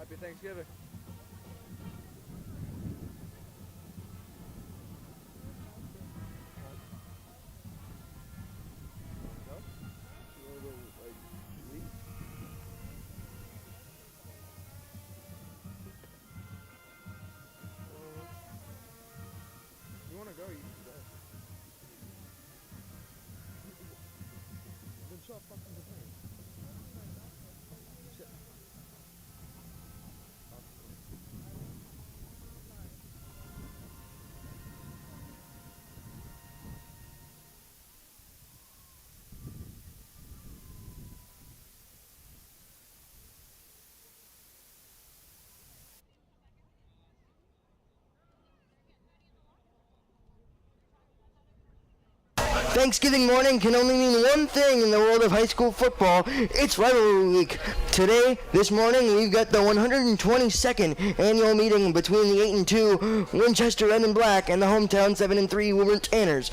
Happy Thanksgiving. You want to go? You can go. Then shut fucking the thing. Shit. Thanksgiving morning can only mean one thing in the world of high school football. It's rivalry week. Today, this morning, we've got the 122nd annual meeting between the 8-2 Winchester Red and Black and the hometown 7-3 Woburn Tanners.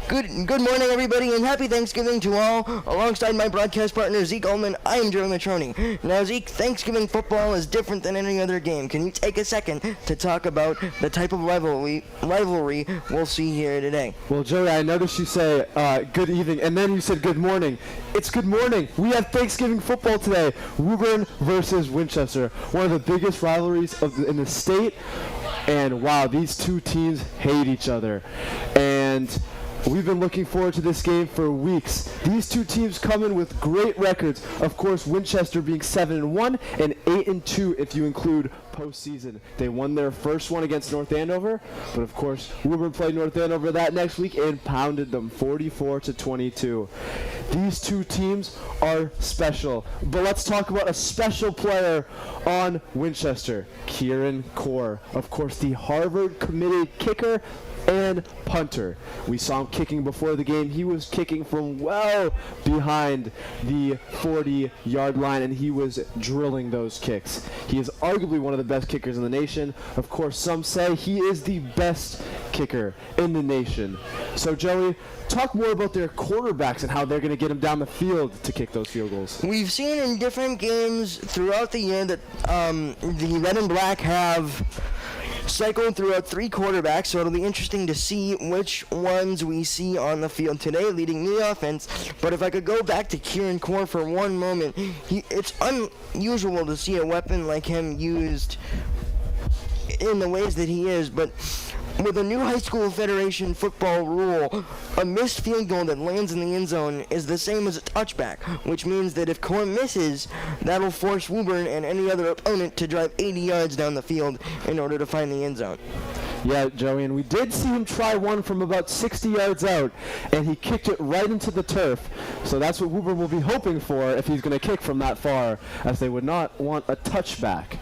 Good morning, everybody, and happy Thanksgiving to all. Alongside my broadcast partner, Zeke Ullman, I am Joey Matroni. Now, Zeke, Thanksgiving football is different than any other game. Can you take a second to talk about the type of rivalry we'll see here today? Well, Joey, I noticed you say good evening, and then you said good morning. It's good morning. We have Thanksgiving football today. Woburn versus Winchester, one of the biggest rivalries in the state. And wow, these two teams hate each other. And we've been looking forward to this game for weeks. These two teams come in with great records. Of course, Winchester being 7-1 and 8-2 if you include postseason. They won their first one against North Andover, but of course, Woburn played North Andover that next week and pounded them 44-22. These two teams are special, but let's talk about a special player on Winchester, Kieran Core. Of course, the Harvard committed kicker and punter. We saw him kicking before the game. He was kicking from well behind the 40-yard line, and he was drilling those kicks. He is arguably one of the best kickers in the nation. Of course, some say he is the best kicker in the nation. So, Joey, talk more about their quarterbacks and how they're going to get them down the field to kick those field goals. We've seen in different games throughout the year that the Red and Black have cycled throughout three quarterbacks, so it'll be interesting to see which ones we see on the field today leading the offense. But if I could go back to Kieran Core for one moment, it's unusual to see a weapon like him used in the ways that he is, but with a new high school federation football rule, a missed field goal that lands in the end zone is the same as a touchback, which means that if Core misses, that'll force Woburn and any other opponent to drive 80 yards down the field in order to find the end zone. Yeah, Joey, and we did see him try one from about 60 yards out, and he kicked it right into the turf. So that's what Woburn will be hoping for if he's going to kick from that far, as they would not want a touchback.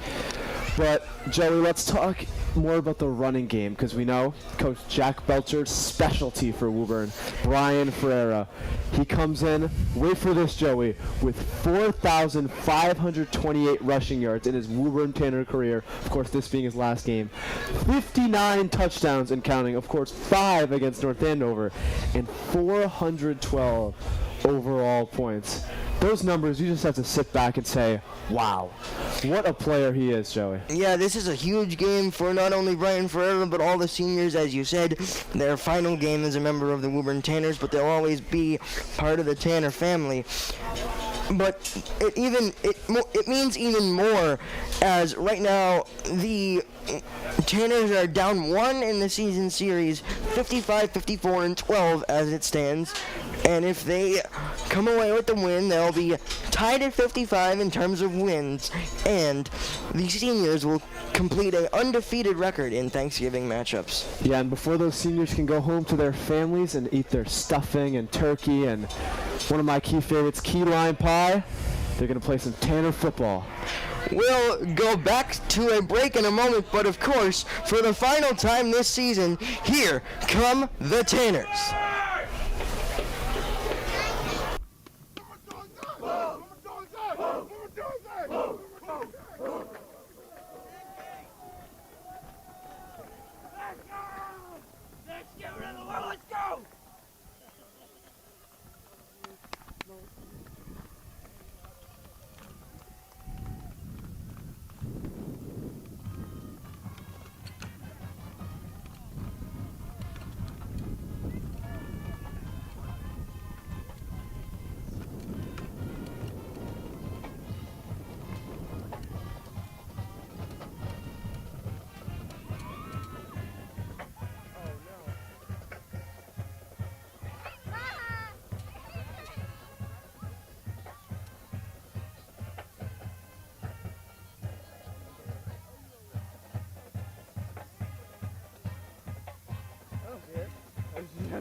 But, Joey, let's talk more about the running game, because we know Coach Jack Belcher's specialty for Woburn, Brian Ferreira. He comes in, wait for this, Joey, with 4,528 rushing yards in his Woburn Tanner career. Of course, this being his last game. 59 touchdowns and counting, of course, 5 against North Andover, and 412 overall points. Those numbers, you just have to sit back and say, wow, what a player he is, Joey. Yeah, this is a huge game for not only Brian Ferreira, but all the seniors, as you said. Their final game as a member of the Woburn Tanners, but they'll always be part of the Tanner family. But it means even more, as right now the Tanners are down 1 in the season series, 55, 54, and 12 as it stands. And if they come away with the win, they'll be tied at 55 in terms of wins, and the seniors will complete an undefeated record in Thanksgiving matchups. Yeah, and before those seniors can go home to their families and eat their stuffing and turkey and one of my key favorites, key lime pie, they're going to play some Tanner football. We'll go back to a break in a moment, but of course, for the final time this season, here come the Tanners.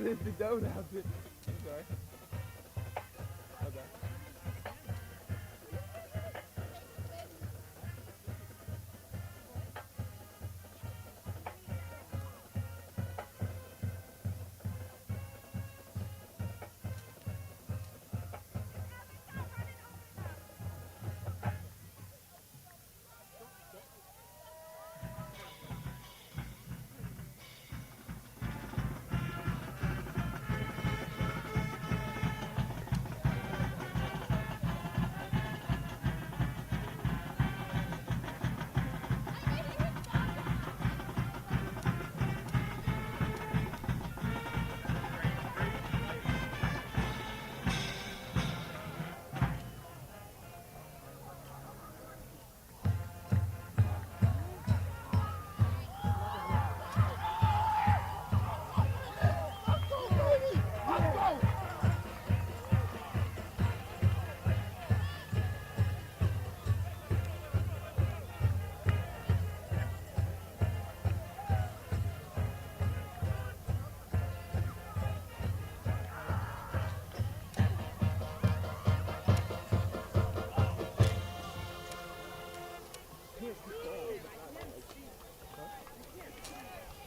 didn't think that would happen. I'm sorry. Okay.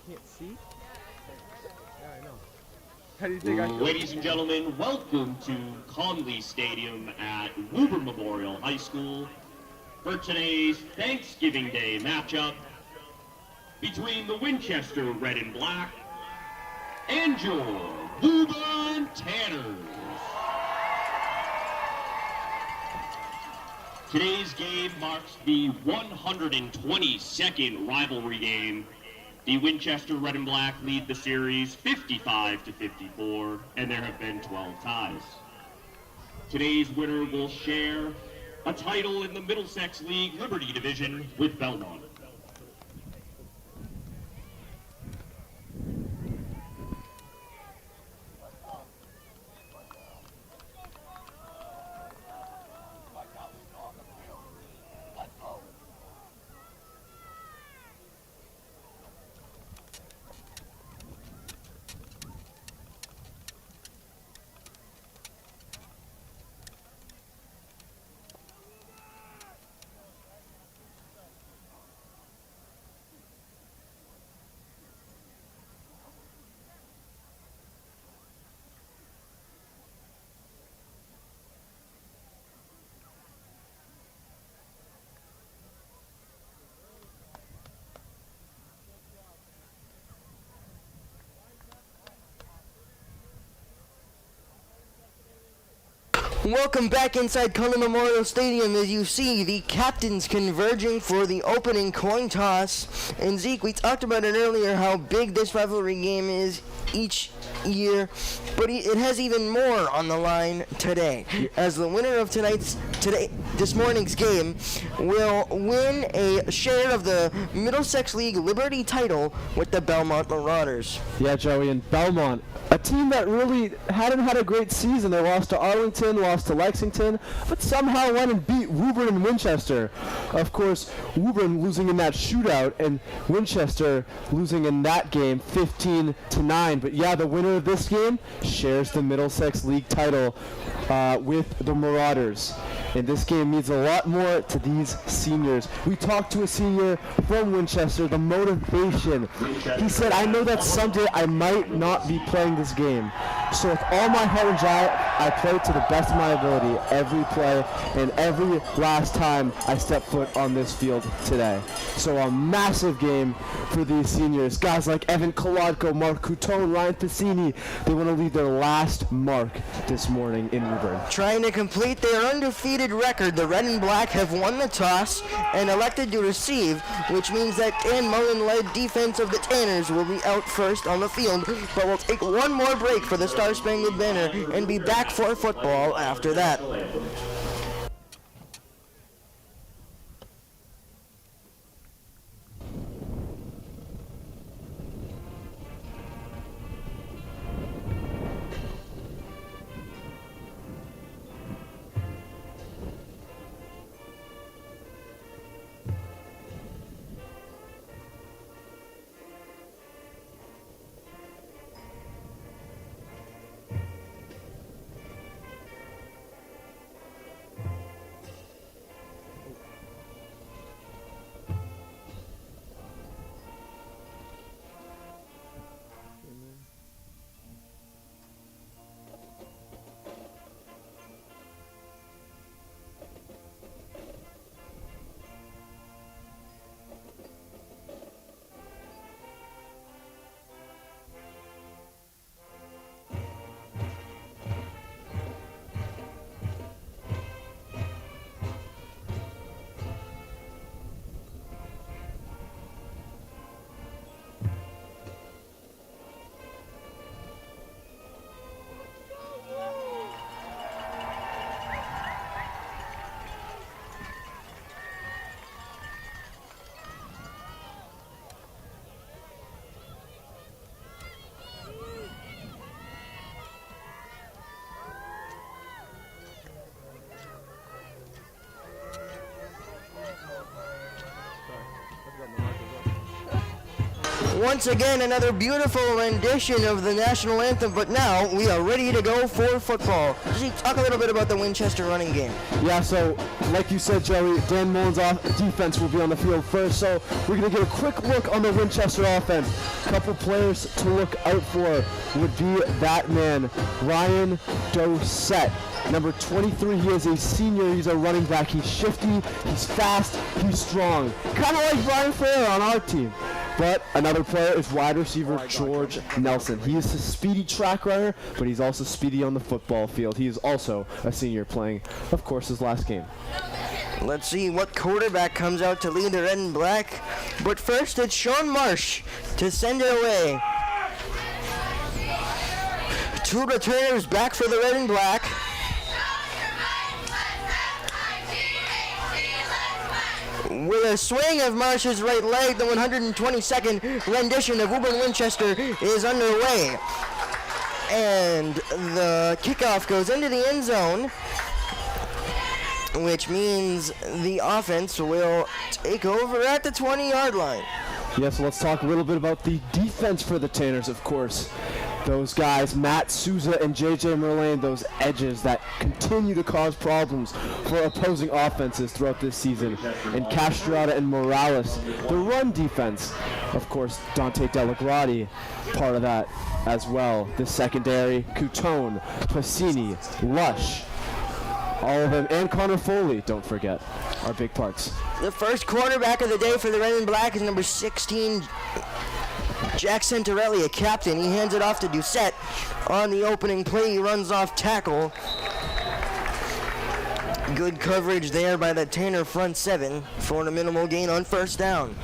Can't see? Yeah, I know. How do you think I feel? Ladies and gentlemen, welcome to Conley Stadium at Woburn Memorial High School for today's Thanksgiving Day matchup between the Winchester Red and Black and your Woburn Tanners. Today's game marks the 122nd rivalry game. The Winchester Red and Black lead the series 55-54, and there have been 12 ties. Today's winner will share a title in the Middlesex League Liberty Division with Belmont. Welcome back inside Conley Memorial Stadium as you see the captains converging for the opening coin toss. And Zeke, we talked about it earlier how big this rivalry game is each year, but it has even more on the line today, as the winner of this morning's game will win a share of the Middlesex League Liberty title with the Belmont Marauders. Yeah, Joey, and Belmont, a team that really hadn't had a great season. They lost to Arlington, lost to Lexington, but somehow went and beat Woburn and Winchester. Of course, Woburn losing in that shootout and Winchester losing in that game 15-9. But yeah, the winner of this game shares the Middlesex League title with the Marauders. And this game means a lot more to these seniors. We talked to a senior from Winchester, the motivation. He said, I know that someday I might not be playing this game. So with all my heart and joy, I play to the best of my ability every play and every last time I step foot on this field today. So a massive game for these seniors. Guys like Evan Kolodko, Mark Coutone, Ryan Piscini, they want to leave their last mark this morning in Woburn. Trying to complete their undefeated record, the Red and Black have won the toss and elected to receive, which means that Dan Mullen-led defense of the Tanners will be out first on the field, but we'll take one more break for the Star-Spangled Banner and be back for football after that. Once again, another beautiful rendition of the national anthem, but now we are ready to go for football. Just talk a little bit about the Winchester running game. Yeah, so like you said, Joey, Dan Mullen's defense will be on the field first, so we're going to get a quick look on the Winchester offense. A couple players to look out for would be that man, Ryan Dosette. Number 23, he is a senior. He's a running back. He's shifty, he's fast, he's strong. Kind of like Brian Ferrer on our team. But another player is wide receiver George Nelson. He is a speedy track runner, but he's also speedy on the football field. He is also a senior playing, of course, his last game. Let's see what quarterback comes out to lead the red and black. But first, it's Sean Marsh to send it away. Two returners back for the red and black. With a swing of Marsh's right leg, the 122nd rendition of Woburn Winchester is underway. And the kickoff goes into the end zone, which means the offense will take over at the 20-yard line. Yes, let's talk a little bit about the defense for the Tanners, of course. Those guys, Matt Souza and J.J. Merlane, those edges that continue to cause problems for opposing offenses throughout this season. And Castrata and Morales, the run defense. Of course, Dante Delagrati, part of that as well. The secondary, Coutone, Passini, Lush, all of them, and Connor Foley, don't forget, are big parts. The first quarterback of the day for the red and black is number 16, Jack Santarelli, a captain. He hands it off to Doucette. On the opening play, he runs off tackle. Good coverage there by the Tanner front seven for a minimal gain on first down.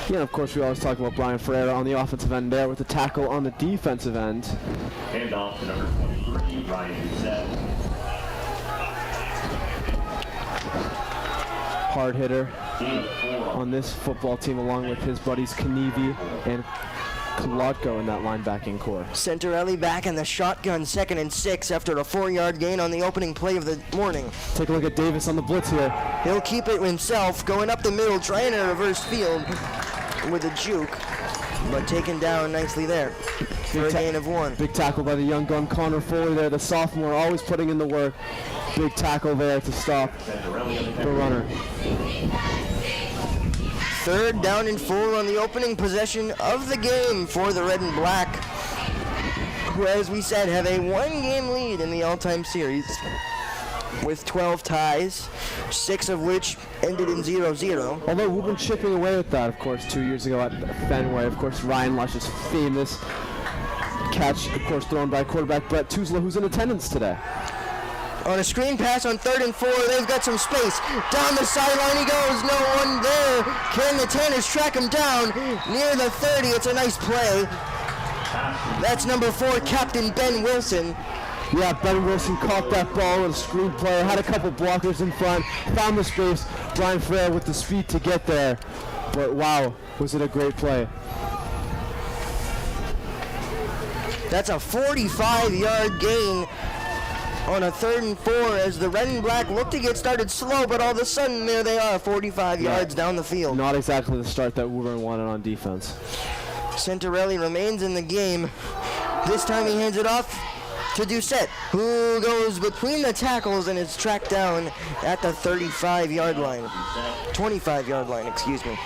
Yeah, and of course, we always talk about Brian Ferreira on the offensive end there with the tackle on the defensive end. Hand off to number 23, Ryan Doucette. Hard hitter on this football team, along with his buddies Kanevi and Kolodko in that linebacking core. Santarelli back in the shotgun, 2nd and 6 after a 4-yard gain on the opening play of the morning. Take a look at Davis on the blitz here. He'll keep it himself, going up the middle, trying to reverse field with a juke, but taken down nicely there for a gain of 1. Big tackle by the young gun Connor Foley there, the sophomore, always putting in the work. Big tackle there to stop the runner. 3rd down and 4 on the opening possession of the game for the red and black, who, as we said, have a 1-game lead in the all-time series with 12 ties, 6 of which ended in 0-0. Although we've been chipping away at that, of course, 2 years ago at Fenway. Of course, Ryan Lush's famous catch, of course, thrown by quarterback Brett Tuzla, who's in attendance today. On a screen pass on 3rd and 4, they've got some space. Down the sideline he goes, no one there. Can the Tanners track him down near the 30? It's a nice play. That's number 4, Captain Ben Wilson. Yeah, Ben Wilson caught that ball with a screen play, had a couple blockers in front, found the space. Brian Ferrer with the speed to get there. But wow, was it a great play. That's a 45-yard gain on a 3rd and 4 as the red and black look to get started slow, but all of a sudden there they are, 45 yards down the field. Not exactly the start that Woburn wanted on defense. Santarelli remains in the game. This time he hands it off to Doucette, who goes between the tackles and is tracked down at the 35-yard line. 25-yard line, excuse me.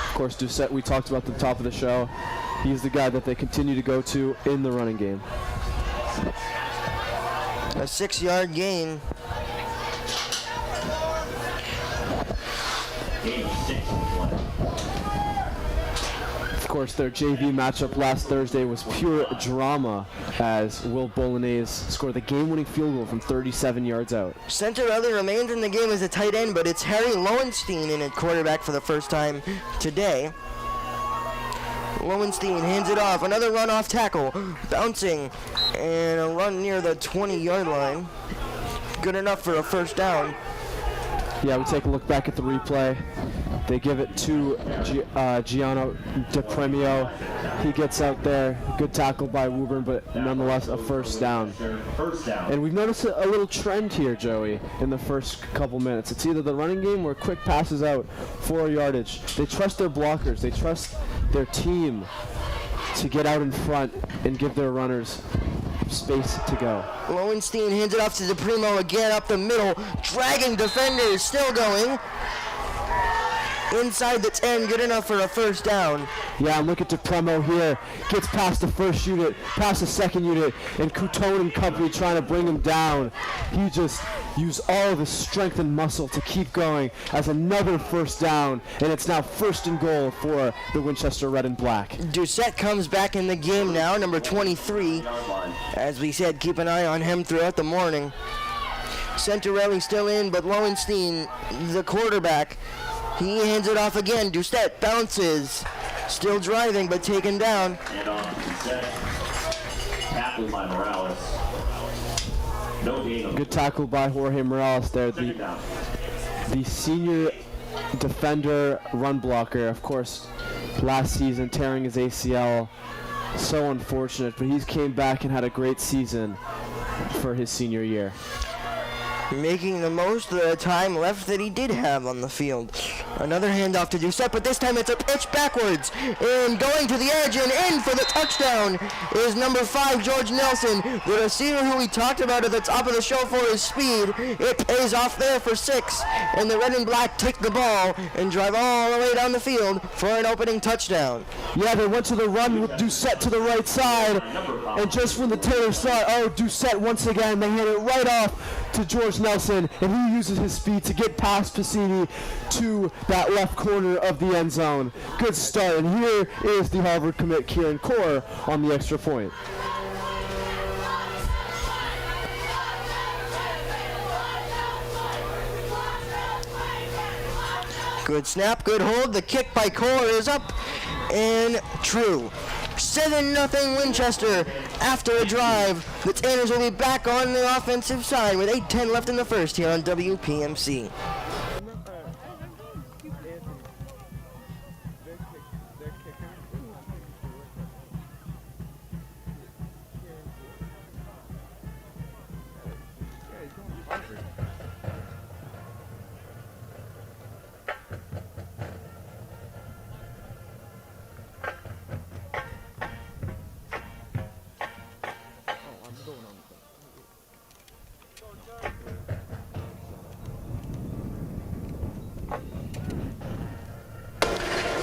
Of course, Doucette, we talked about at the top of the show. He's the guy that they continue to go to in the running game. A 6-yard gain. Of course, their JV matchup last Thursday was pure drama as Will Bolognese scored the game-winning field goal from 37 yards out. Santarelli remains in the game as a tight end, but it's Harry Lowenstein in at quarterback for the first time today. Lowenstein hands it off. Another run off tackle. Bouncing. And a run near the 20-yard line. Good enough for a first down. Yeah, we take a look back at the replay. They give it to Gianno DePremio. He gets out there. Good tackle by Woburn, but nonetheless a first down. And we've noticed a little trend here, Joey, in the first couple minutes. It's either the running game or quick passes out for yardage. They trust their blockers. They trust their team to get out in front and give their runners space to go. Lowenstein hands it off to DePrimo again up the middle, dragging defenders, still going. Inside the 10, good enough for a first down. Yeah, and look at DePremo here. Gets past the first unit, past the second unit, and Coutone and company trying to bring him down. He just used all of his strength and muscle to keep going as another first down, and it's now first and goal for the Winchester Red and Black. Doucette comes back in the game now, number 23. As we said, keep an eye on him throughout the morning. Centorelli still in, but Lowenstein, the quarterback, he hands it off again. Doucette bounces. Still driving, but taken down. And on Doucette. Tackled by Morales. No gain on Good tackle by Jorge Morales there. The senior defender run blocker, of course, last season tearing his ACL. So unfortunate, but he's came back and had a great season for his senior year. Making the most of the time left that he did have on the field. Another handoff to Doucette, but this time it's a pitch backwards. And going to the edge and in for the touchdown is number 5, George Nelson. The receiver who we talked about at the top of the show for his speed. It pays off there for 6. And the Red and Black take the ball and drive all the way down the field for an opening touchdown. Yeah, they went to the run with Doucette to the right side. And just when the Taylors thought, oh, Doucette once again, they hand it right off to George Nelson, and he uses his speed to get past Piscini to that left corner of the end zone. Good start, and here is the Harvard commit Kieran Core on the extra point. Good snap, good hold. The kick by Core is up and true. 7-0 Winchester after a drive. The Tanners will be back on the offensive side with 8:10 left in the first here on WPMC.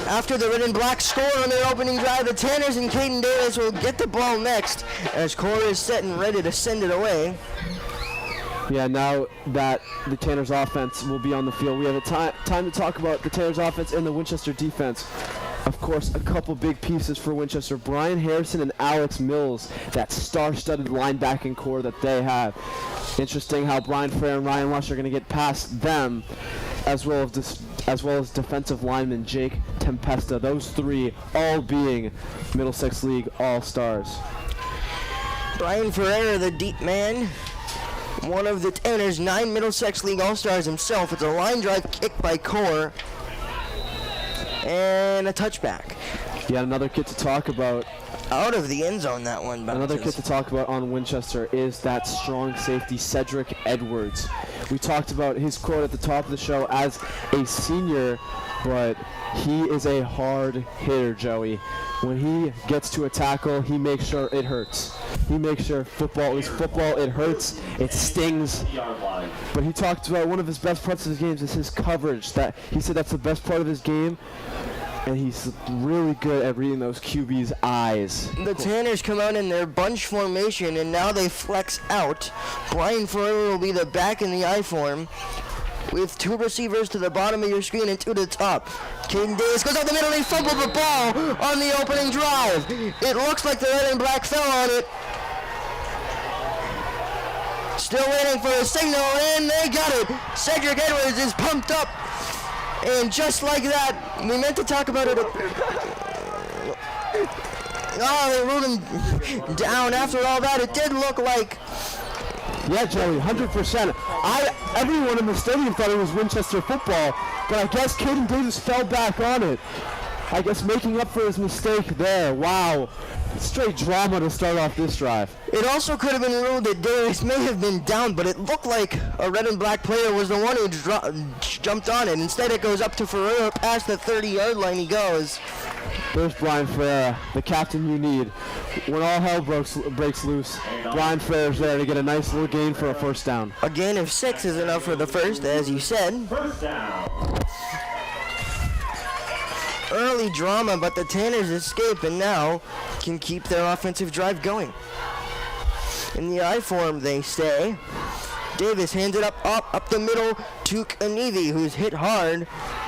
After the Red and Black score on their opening drive, the Tanners and Caden Davis will get the ball next as Core is set and ready to send it away. Yeah, now that the Tanners offense will be on the field, we have a time to talk about the Tanners offense and the Winchester defense. Of course, a couple big pieces for Winchester. Brian Harrison and Alex Mills, that star-studded linebacking core that they have. Interesting how Brian Frere and Ryan Lush are going to get past them, as well as defensive lineman Jake Tempesta. Those three all being Middlesex League All-Stars. Brian Ferreira, the deep man, one of the Tanners' 9 Middlesex League All-Stars himself. It's a line drive kick by Core and a touchback. Yeah, another kid to talk about. Out of the end zone, that one bounces. Another kid to talk about on Winchester is that strong safety, Cedric Edwards. We talked about his quote at the top of the show as a senior, but he is a hard hitter, Joey. When he gets to a tackle, he makes sure it hurts. He makes sure football is football, it hurts, it stings. But he talked about one of his best parts of his games is his coverage. That he said that's the best part of his game. And he's really good at reading those QB's eyes. The Tanners come out in their bunch formation, and now they flex out. Brian Ferreira will be the back in the I form, with 2 receivers to the bottom of your screen and 2 to the top. Caden Davis goes out the middle, and he fumbled the ball on the opening drive. It looks like the Red and Black fell on it. Still waiting for a signal, and they got it. Cedric Edwards is pumped up. And just like that, we meant to talk about it. Oh, they ruled him down. After all that, it did look like Yeah, Joey, 100%. Everyone in the stadium thought it was Winchester football, but I guess Caden Davis fell back on it. I guess making up for his mistake there. Wow. Straight drama to start off this drive. It also could have been ruled that Davis may have been down, but it looked like a red and black player was the one who jumped on it. Instead, it goes up to Ferreira. Past the 30-yard line he goes. There's Brian Ferreira, the captain you need. When all hell breaks loose, Brian Ferreira's there to get a nice little gain for a first down. A gain of 6 is enough for the first, as you said. First down. Early drama, but the Tanners escape and now can keep their offensive drive going. In the I form, they stay. Davis hands it up the middle to Kanivi, who's hit hard,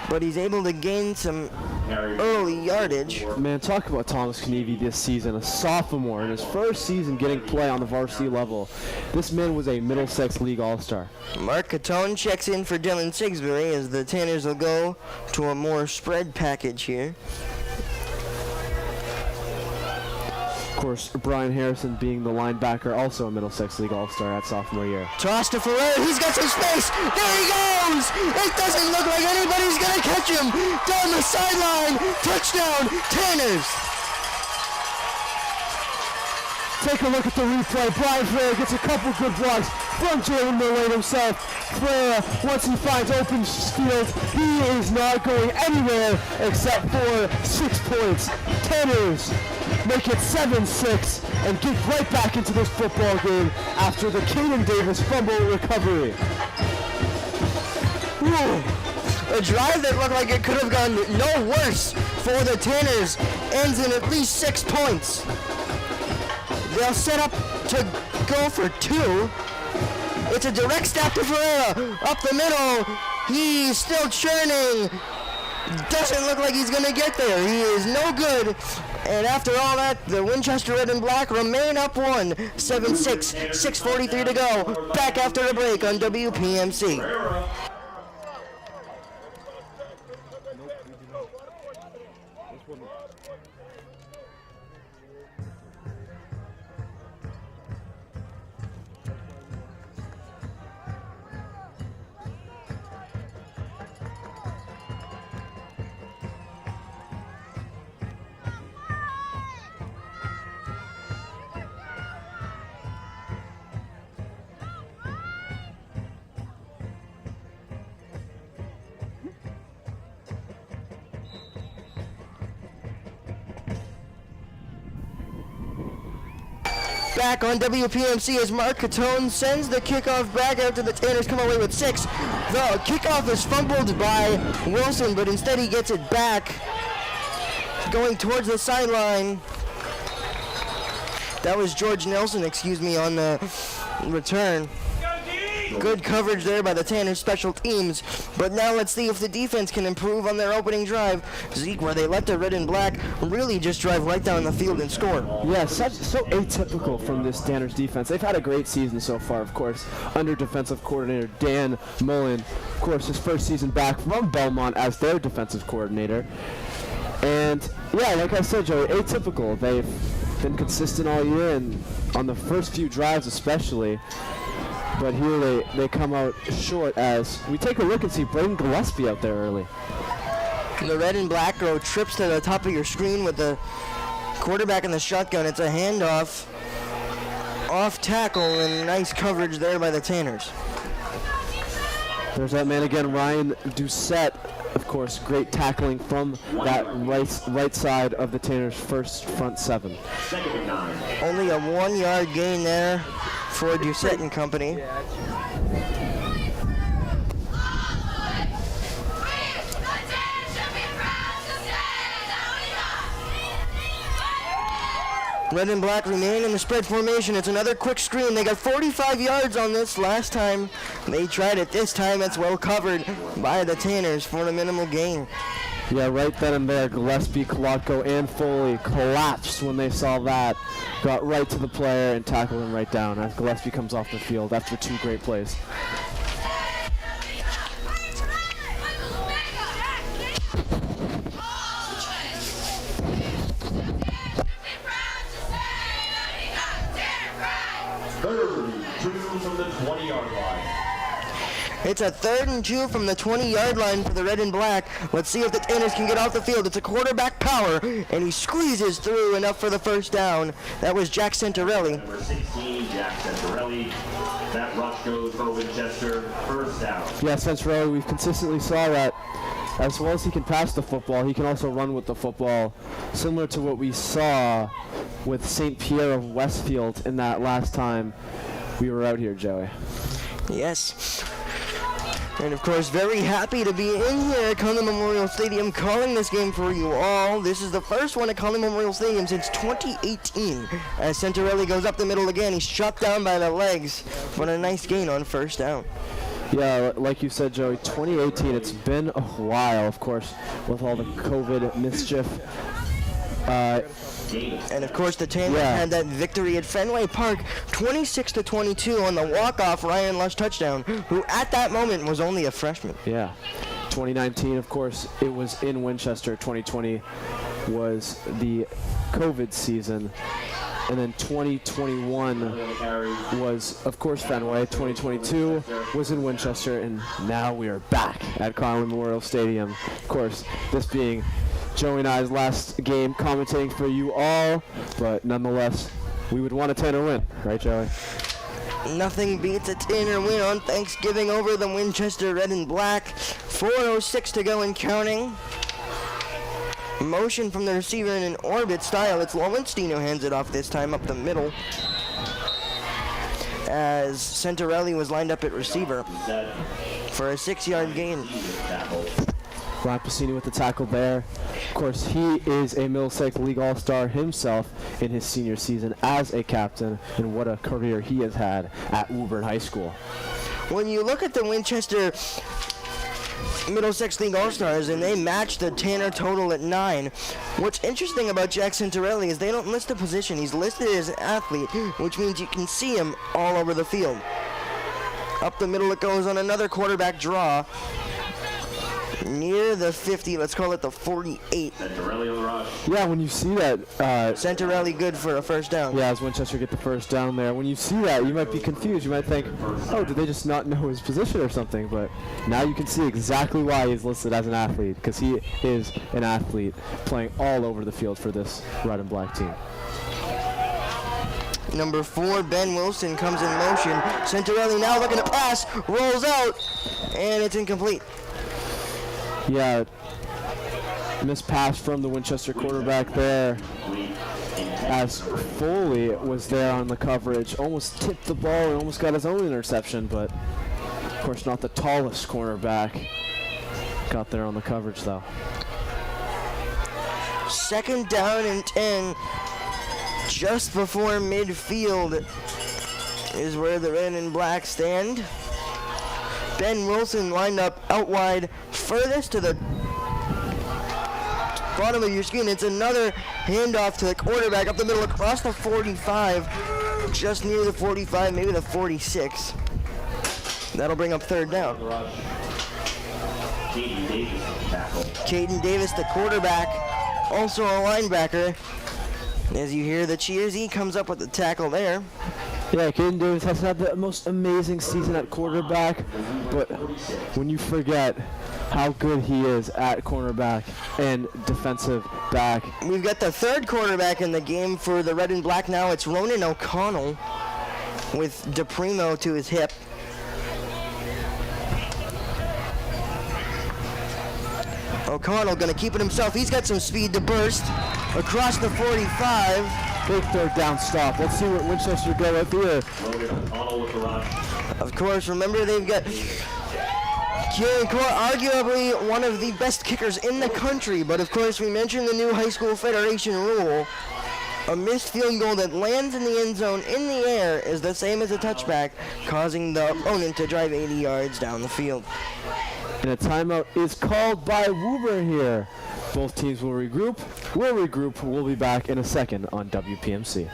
but he's able to gain some early yardage. Man, talk about Thomas Kanivi this season, a sophomore in his first season getting play on the varsity level. This man was a Middlesex League All-Star. Mark Catone checks in for Dylan Sigsbury as the Tanners will go to a more spread package here. Of course, Brian Harrison being the linebacker, also a Middlesex League All-Star at sophomore year. Toss to Ferrer, he's got some space, there he goes! It doesn't look like anybody's gonna catch him! Down the sideline, touchdown, Tanners! Take a look at the replay. Brian Ferreira gets a couple good blocks from Jalen Millane himself. Ferreira, once he finds open field, he is not going anywhere except for 6 points. Tanners make it 7-6 and get right back into this football game after the Caden Davis fumble recovery. A drive that looked like it could have gone no worse for the Tanners ends in at least 6 points. They'll set up to go for 2. It's a direct snap to Ferreira. Up the middle. He's still churning. Doesn't look like he's going to get there. He is no good. And after all that, the Winchester Red and Black remain up 1. 7-6. 6:43 to go. Back after a break on WPMC. Back on WPMC as Mark Catone sends the kickoff back after the Tanners come away with 6. The kickoff is fumbled by Wilson, but instead he gets it back, going towards the sideline. That was George Nelson, on the return. Good coverage there by the Tanners special teams. But now let's see if the defense can improve on their opening drive. Zeke, where they let the red and black really just drive right down the field and score. Yeah, so atypical from this Tanners defense. They've had a great season so far, of course, under defensive coordinator Dan Mullen. Of course, his first season back from Belmont as their defensive coordinator. And, yeah, like I said, Joey, atypical. They've been consistent all year, and on the first few drives especially. But here they come out short as we take a look and see Braden Gillespie out there early. The red and black row trips to the top of your screen with the quarterback in the shotgun. It's a handoff off tackle and nice coverage there by the Tanners. There's that man again, Ryan Doucette. Of course, great tackling from that right side of the Tanners' first front 7. Only a 1-yard gain there for Doucette and company. Red and black remain in the spread formation. It's another quick screen. They got 45 yards on this last time. They tried it. This time it's well covered by the Tanners for a minimal gain. Yeah, right then and there, Gillespie, Kolotko, and Foley collapsed when they saw that. Got right to the player and tackled him right down as Gillespie comes off the field after 2 great plays. From the It's a 3rd and 2 from the 20-yard line for the red and black. Let's see if the Tanners can get off the field. It's a quarterback power, and he squeezes through enough for the first down. That was Jack Santorelli. Number 16, Jack Santorelli. That rush goes for Winchester, first down. Yeah, Santorelli, we've consistently saw that as well as he can pass the football, he can also run with the football, similar to what we saw with St. Pierre of Westfield in that last time we were out here, Joey. Yes. And of course, very happy to be in here at Conley Memorial Stadium calling this game for you all. This is the first one at Conley Memorial Stadium since 2018. As Santorelli goes up the middle again, he's shot down by the legs, but a nice gain on first down. Yeah, like you said, Joey, 2018, it's been a while, of course, with all the COVID mischief. And of course, the Tanners had that victory at Fenway Park, 26-22 on the walk-off Ryan Lush touchdown, who at that moment was only a freshman. Yeah. 2019, of course, it was in Winchester. 2020 was the COVID season. And then 2021 was, of course, Fenway. 2022 was in Winchester, and now we are back at Conley Memorial Stadium. Of course, this being Joey and I's last game commentating for you all, but nonetheless, we would want a Tanner win, right, Joey? Nothing beats a Tanner win on Thanksgiving over the Winchester Red and Black. 4:06 to go and counting. Motion from the receiver in an orbit style. It's Lowenstein who hands it off this time up the middle, as Santorelli was lined up at receiver for a 6-yard gain. Ryan Piscini with the tackle there. Of course, he is a Middlesex League All-Star himself in his senior season as a captain, and what a career he has had at Woburn High School. When you look at the Winchester Middlesex League All-Stars and they match the Tanner total at 9, what's interesting about Jack Santorelli is they don't list a position. He's listed as an athlete, which means you can see him all over the field. Up the middle it goes on another quarterback draw. Near the 50, let's call it the 48. Santorelli on the rush. Yeah, when you see that... Santorelli good for a first down. Yeah, as Winchester get the first down there. When you see that, you might be confused. You might think, oh, did they just not know his position or something? But now you can see exactly why he's listed as an athlete, because he is an athlete playing all over the field for this red and black team. Number 4, Ben Wilson comes in motion. Santorelli now looking to pass, rolls out, and it's incomplete. Yeah, missed pass from the Winchester quarterback there, as Foley was there on the coverage, almost tipped the ball and almost got his own interception, but of course not the tallest cornerback. Got there on the coverage though. 2nd down and 10, just before midfield is where the red and black stand. Ben Wilson lined up out wide, furthest to the bottom of your screen. It's another handoff to the quarterback up the middle across the 45, just near the 45, maybe the 46. That'll bring up 3rd down. Caden Davis, the quarterback, also a linebacker. As you hear the cheers, he comes up with the tackle there. Yeah, Caden Davis has had the most amazing season at quarterback, but when you forget how good he is at cornerback and defensive back. We've got the 3rd quarterback in the game for the red and black now. It's Ronan O'Connell with DePrimo to his hip. O'Connell gonna keep it himself. He's got some speed to burst across the 45. Big 3rd down stop. Let's see what Winchester go with here. Of course, remember they've got Kieran Core, arguably one of the best kickers in the country, but of course we mentioned the new high school federation rule. A missed field goal that lands in the end zone in the air is the same as a touchback, causing the opponent to drive 80 yards down the field. And a timeout is called by Woburn here. Both teams will regroup. We'll regroup. We'll be back in a second on WPMC.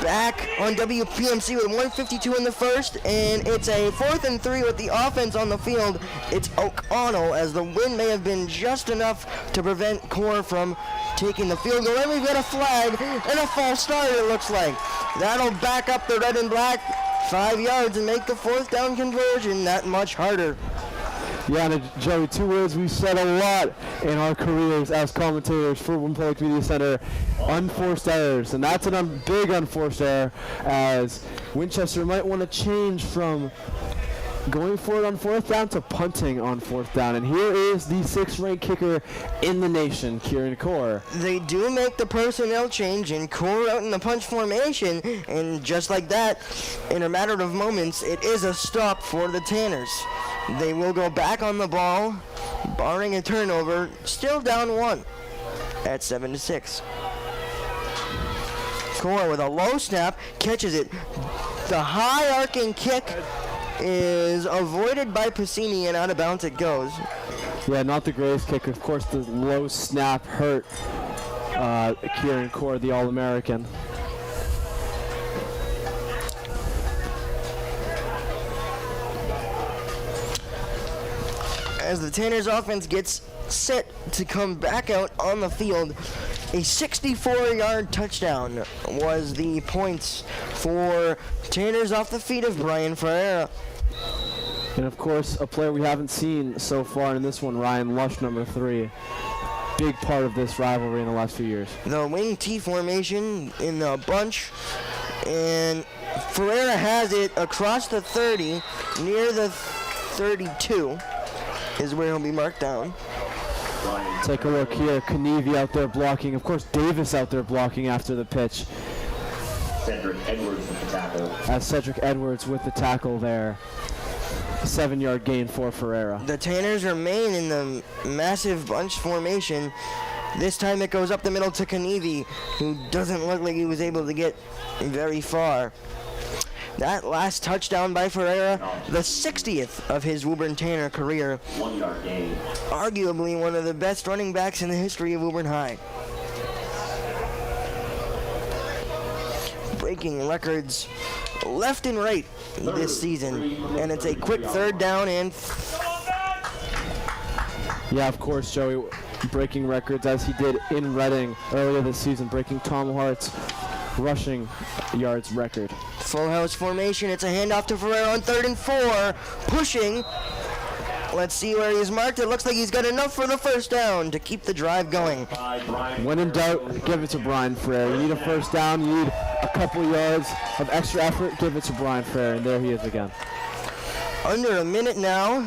back on WPMC with 1:52 in the first, and it's a 4th and 3 with the offense on the field. It's O'Connell, as the wind may have been just enough to prevent Core from taking the field goal. And we've got a flag and a false start, it looks like. That'll back up the red and black 5 yards and make the 4th down conversion that much harder. Yeah, and Joey, 2 words we've said a lot in our careers as commentators for Woburn Public Media Center: unforced errors. And that's a big unforced error, as Winchester might want to change from going for it on 4th down to punting on 4th down. And here is the 6th-ranked kicker in the nation, Kieran Core. They do make the personnel change and Core out in the punch formation, and just like that, in a matter of moments, it is a stop for the Tanners. They will go back on the ball, barring a turnover, still down 1 at 7-6. Core with a low snap, catches it. The high arcing kick is avoided by Piscini, and out of bounds it goes. Yeah, not the greatest kick. Of course, the low snap hurt Kieran Core, the All-American. As the Tanners offense gets set to come back out on the field, a 64-yard touchdown was the points for Tanners off the feet of Brian Ferreira. And of course, a player we haven't seen so far in this one, Ryan Lush, number 3. Big part of this rivalry in the last few years. The wing T formation in the bunch, and Ferreira has it across the 30, near the 32 is where he'll be marked down. Take a look here. Kanevi out there blocking. Of course, Davis out there blocking after the pitch. Cedric Edwards with the tackle. As Cedric Edwards with the tackle there. 7-yard gain for Ferreira. The Tanners remain in the massive bunch formation. This time it goes up the middle to Kanevi, who doesn't look like he was able to get very far. That last touchdown by Ferreira, the 60th of his Woburn Tanner career. 1-yard gain. Arguably one of the best running backs in the history of Woburn High. Breaking records left and right this season. And it's a quick 3rd down and... Yeah, of course, Joey, breaking records as he did in Reading earlier this season, breaking Tom Hart's rushing yards record. Full house formation. It's a handoff to Ferreira on 3rd and 4. Pushing. Let's see where he's marked. It looks like he's got enough for the 1st down to keep the drive going. When in doubt, give it to Brian Ferreira. You need a 1st down. You need a couple yards of extra effort. Give it to Brian Ferreira, and there he is again. Under a minute now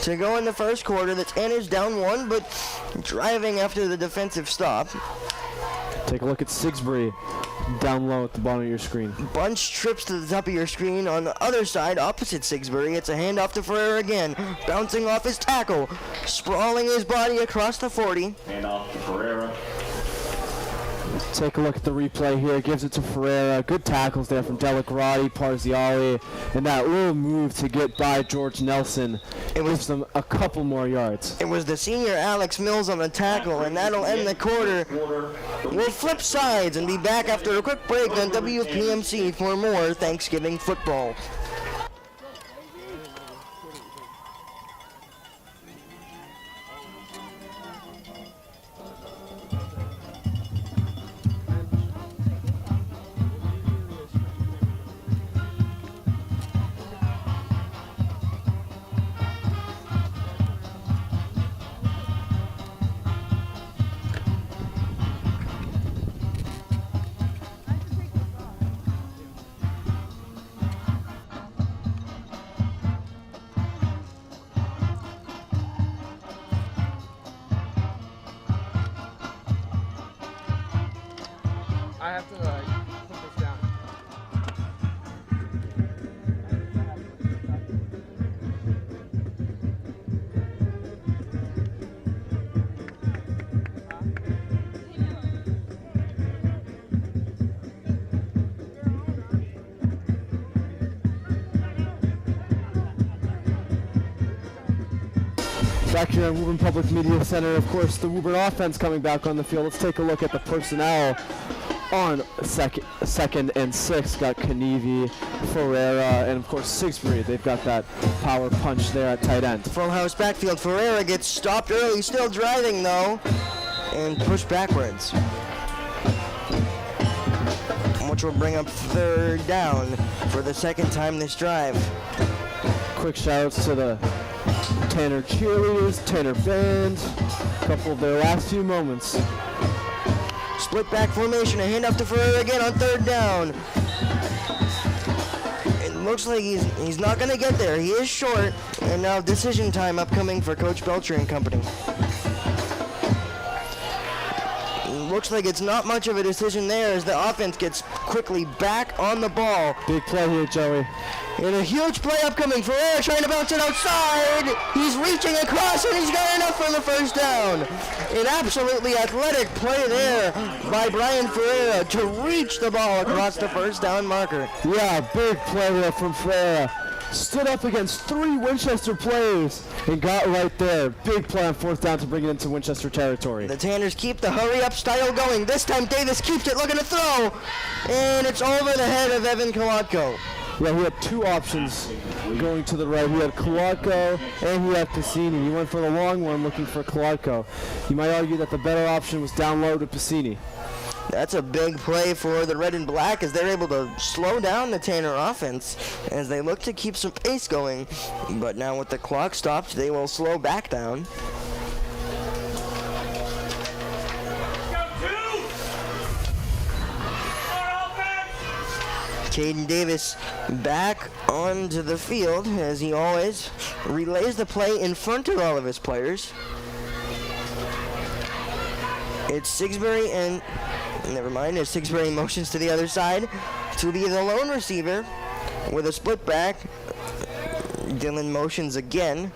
to go in the 1st quarter. The Tanners down 1, but driving after the defensive stop. Take a look at Sigsbury down low at the bottom of your screen. Bunch trips to the top of your screen. On the other side, opposite Sigsbury, it's a handoff to Ferreira again. Bouncing off his tackle. Sprawling his body across the 40. Handoff to Ferreira. Take a look at the replay here. Gives it to Ferreira. Good tackles there from Delagrati, Parziali, and that little move to get by George Nelson. It gives them a couple more yards. It was the senior Alex Mills on the tackle, and that'll end the quarter. We'll flip sides and be back after a quick break on WPMC for more Thanksgiving football. I have to put this down. Back here at Woburn Public Media Center, of course, the Woburn offense coming back on the field. Let's take a look at the personnel On second and 6, got Kanivi, Ferreira, and of course Sigsbury. They've got that power punch there at tight end. Full house backfield. Ferreira gets stopped early, still driving though, and pushed backwards, which will bring up third down for the second time this drive. Quick shout-outs to the Tanner cheerleaders, Tanner band, a couple of their last few moments. Split back formation, a handoff to Ferreira again on third down. It looks like he's not going to get there. He is short, and now decision time upcoming for Coach Belcher and company. Looks like it's not much of a decision there as the offense gets quickly back on the ball. Big play here, Joey. And a huge play upcoming. Ferreira trying to bounce it outside. He's reaching across and he's got enough for the first down. An absolutely athletic play there by Brian Ferreira to reach the ball across the first down marker. Yeah, big play there from Ferreira. Stood up against 3 Winchester players and got right there. Big play on fourth down to bring it into Winchester territory. The Tanners keep the hurry-up style going. This time Davis keeps it looking to throw. And it's over the head of Evan Kolodko. Yeah, he had 2 options going to the right. He had Kolodko and he had Piscini. He went for the long one looking for Kolodko. You might argue that the better option was down low to Piscini. That's a big play for the red and black as they're able to slow down the Tanner offense as they look to keep some pace going. But now with the clock stopped, they will slow back down. Caden Davis back onto the field as he always relays the play in front of all of his players. It's Sigsbury and never mind, as Sigsbury motions to the other side to be the lone receiver with a split back. Dylan motions again.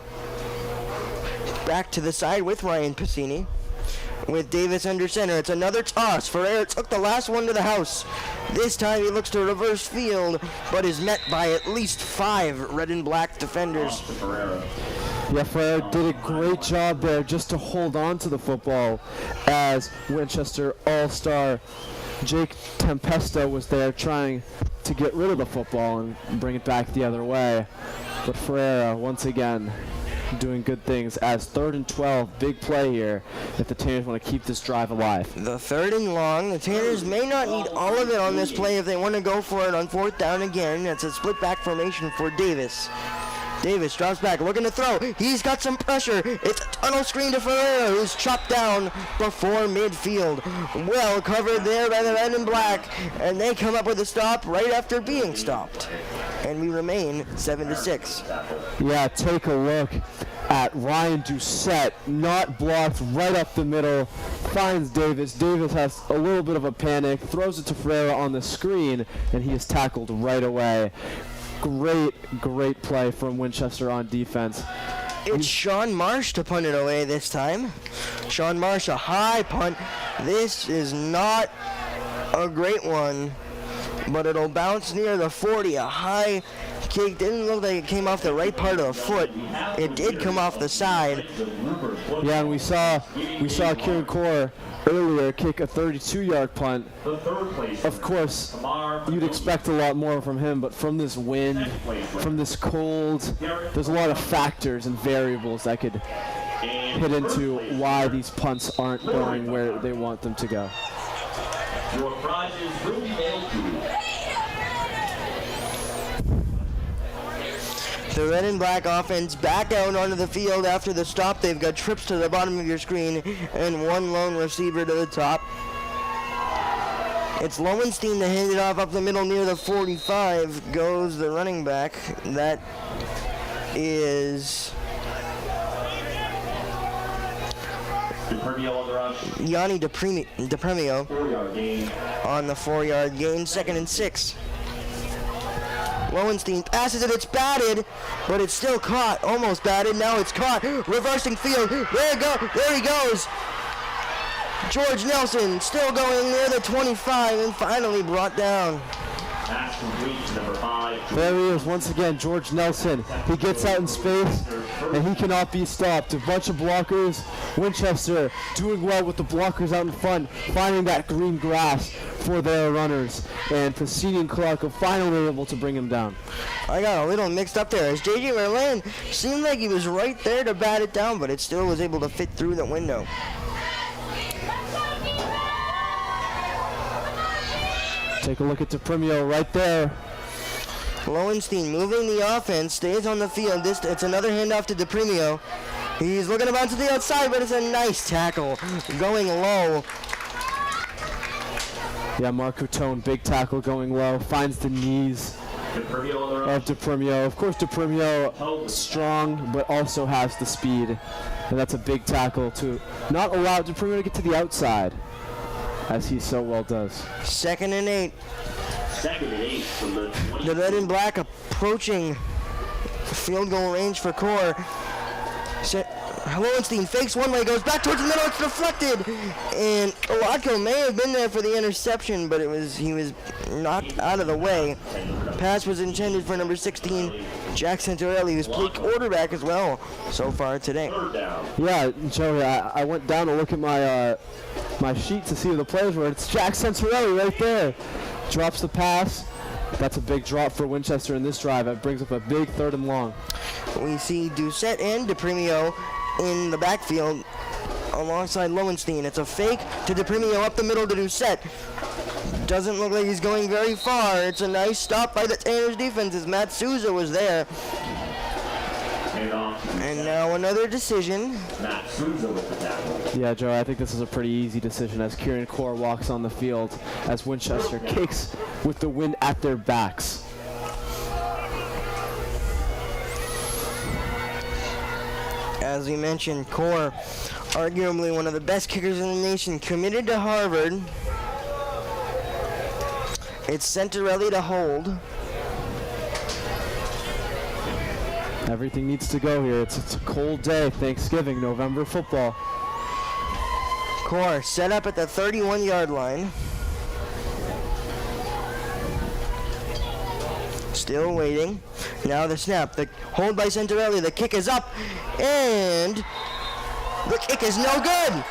Back to the side with Ryan Piscini. With Davis under center, it's another toss. Ferreira took the last one to the house. This time he looks to reverse field, but is met by at least 5 red and black defenders. Yeah, Ferreira did a great job there just to hold on to the football as Winchester All-Star Jake Tempesta was there trying to get rid of the football and bring it back the other way. But Ferreira, once again, doing good things as 3rd and 12, big play here if the Tanners want to keep this drive alive. The 3rd and long. The Tanners may not need all of it on this play if they want to go for it on 4th down again. That's a split back formation for Davis. Davis drops back, looking to throw. He's got some pressure. It's a tunnel screen to Ferreira, who's chopped down before midfield. Well covered there by the red and black, and they come up with a stop right after being stopped. And we remain 7-6. Yeah, take a look at Ryan Doucette, not blocked, right up the middle, finds Davis. Davis has a little bit of a panic, throws it to Ferreira on the screen, and he is tackled right away. Great play from Winchester on defense. It's Sean Marsh to punt it away this time. Sean Marsh, a high punt. This is not a great one, but it'll bounce near the 40. A high kick. Didn't look like it came off the right part of the foot. It did come off the side. Yeah, and we saw Kieran Core earlier kick a 32-yard punt. Of course, you'd expect a lot more from him, but from this wind, from this cold, there's a lot of factors and variables that could hit into why these punts aren't going where they want them to go. Your prizes will be mailed to you. The red and black offense back out onto the field after the stop. They've got trips to the bottom of your screen and 1 lone receiver to the top. It's Lowenstein to hand it off up the middle near the 45. Goes the running back. That is Yanni DePremio 4-yard gain. on the 4-yard gain. 2nd and 6. Lowenstein passes it, it's batted, but it's still caught, almost batted, now it's caught, reversing field, there he goes. George Nelson still going near the 25 and finally brought down. Pass complete to number 5. There he is once again, George Nelson. He gets out in space, and he cannot be stopped. A bunch of blockers. Winchester doing well with the blockers out in front, finding that green grass for their runners. And Pacini and Clark are finally able to bring him down. I got a little mixed up there as J.J. Merlin seemed like he was right there to bat it down, but it still was able to fit through the window. Take a look at DePrimio right there. Lowenstein moving the offense, stays on the field. It's another handoff to DePrimio. He's looking about to the outside, but it's a nice tackle going low. Yeah, Mark Coutone, big tackle going low, finds the knees of DePrimio. Of course, DePrimio strong, but also has the speed. And that's a big tackle to not allow DePrimio to get to the outside, as he so well does. 2nd and 8. 2nd and 8 from the 20. The red and black approaching field goal range for Core. Lowenstein fakes one way, goes back towards the middle, it's deflected. And Olotko may have been there for the interception, but he was knocked out of the way. Pass was intended for number 16, Jack Santorelli, who's played quarterback as well so far today. Yeah, Joey, I went down to look at my sheet to see who the players were. It's Jack Santorelli right there. Drops the pass. That's a big drop for Winchester in this drive. It brings up a big 3rd and long. We see Doucette and DePrimio in the backfield alongside Lowenstein. It's a fake to DePrimio up the middle to Doucette. Doesn't look like he's going very far. It's a nice stop by the Tanners defense as Matt Souza was there. And now another decision. Matt Souza with the tackle. Yeah, Joe, I think this is a pretty easy decision as Kieran Core walks on the field as Winchester kicks with the wind at their backs. As we mentioned, Core, arguably one of the best kickers in the nation, committed to Harvard. It's Santorelli to hold. Everything needs to go here. It's a cold day, Thanksgiving, November football. Core set up at the 31-yard line. Still waiting. Now the snap. The hold by Santorelli. The kick is up. And the kick is no good.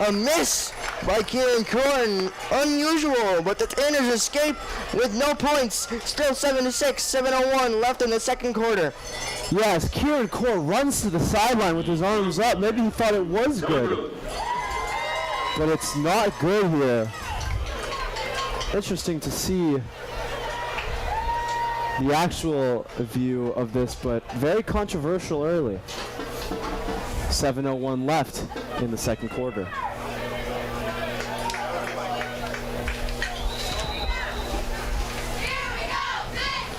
A miss by Kieran Corn. Unusual, but the Tanners escape with no points. Still 7-6, 7:01 left in the 2nd quarter. Yes, Kieran Core runs to the sideline with his arms up. Maybe he thought it was good. But it's not good here. Interesting to see the actual view of this, but very controversial early. 7:01 left in the 2nd quarter.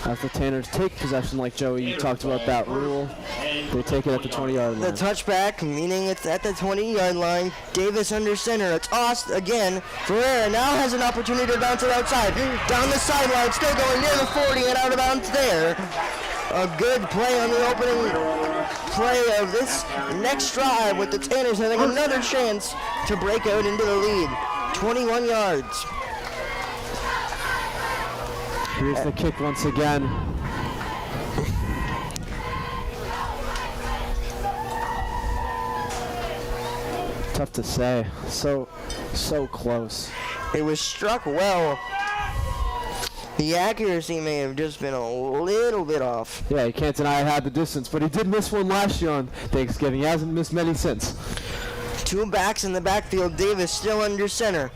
As the Tanners take possession, like Joey, you talked about that rule. They take it at the 20-yard The line. touchback, meaning it's at the 20-yard line. Davis under center. A toss again. Ferreira now has an opportunity to bounce it outside. Down the sideline, still going near the 40 and out of bounds there. A good play on the opening play of this next drive with the Tanners having another chance to break out into the lead. 21 yards. Here's the kick once again. Tough to say. So close. It was struck well. The accuracy may have just been a little bit off. Yeah, you can't deny I had the distance, but he did miss one last year on Thanksgiving. He hasn't missed many since. Two backs in the backfield. Davis still under center.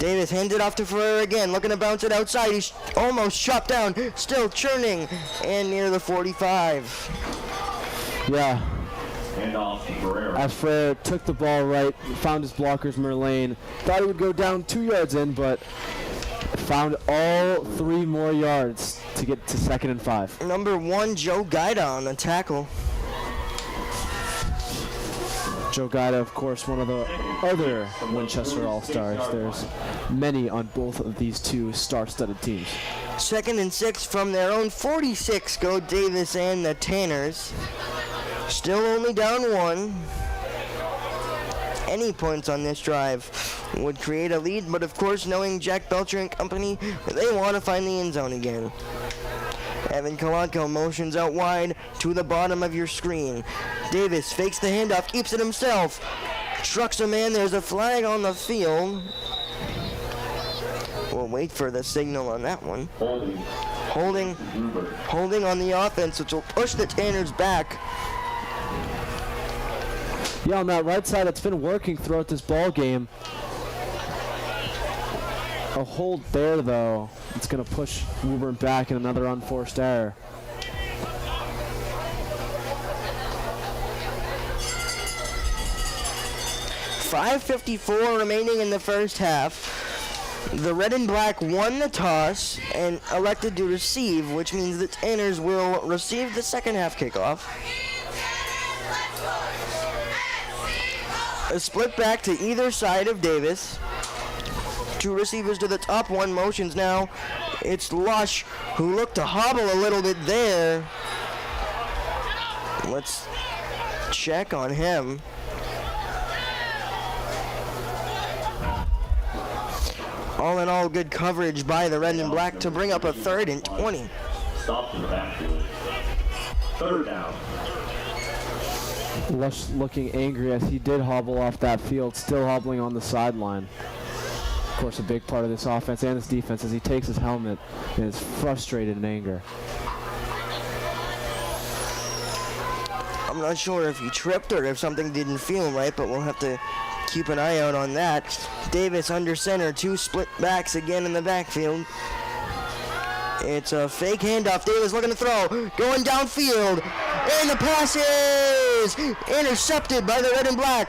Davis hands it off to Ferreira again, looking to bounce it outside. He's almost shot down, still churning, and near the 45. Yeah. And off to Ferreira. As Ferreira took the ball right, found his blockers, Merlane. Thought he would go down 2 yards in, but found all 3 more yards to get to 2nd and 5. Number 1, Joe Gaida on the tackle. Joe Gaida, of course, one of the other Winchester All-Stars. There's many on both of these two star-studded teams. 2nd and 6 from their own 46 go Davis and the Tanners. Still only down 1. Any points on this drive would create a lead, but of course, knowing Jack Belcher and company, they want to find the end zone again. Evan Kalanko motions out wide to the bottom of your screen. Davis fakes the handoff, keeps it himself. Trucks a man, there's a flag on the field. We'll wait for the signal on that one. Holding on the offense, which will push the Tanners back. Yeah, on that right side, it's been working throughout this ball game. A hold there, though. It's going to push Woburn back in another unforced error. .5:54 remaining in the first half. The red and black won the toss and elected to receive, which means the Tanners will receive the second half kickoff. A split back to either side of Davis. Two receivers to the top, one motions now. It's Lush, who looked to hobble a little bit there. Let's check on him. All in all, good coverage by the red and black to bring up a 3rd and 20. Stopped in the backfield. 3rd down. Lush looking angry as he did hobble off that field, still hobbling on the sideline. Of course, a big part of this offense and this defense as he takes his helmet and is frustrated in anger. I'm not sure if he tripped or if something didn't feel right, but we'll have to keep an eye out on that. Davis under center, two split backs again in the backfield. It's a fake handoff. Davis looking to throw, going downfield, and the pass is intercepted by the red and black.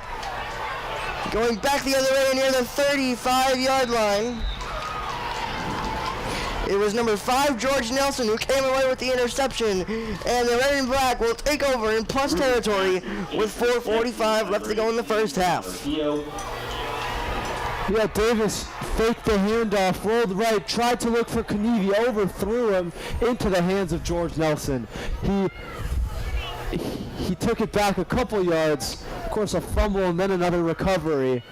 Going back the other way near the 35-yard line. It was number 5, George Nelson, who came away with the interception, and the red and black will take over in plus territory with 4:45 left to go in the first half. Yeah, Davis faked the handoff, rolled right, tried to look for Kanevi, overthrew him into the hands of George Nelson. He took it back a couple yards, of course a fumble and then another recovery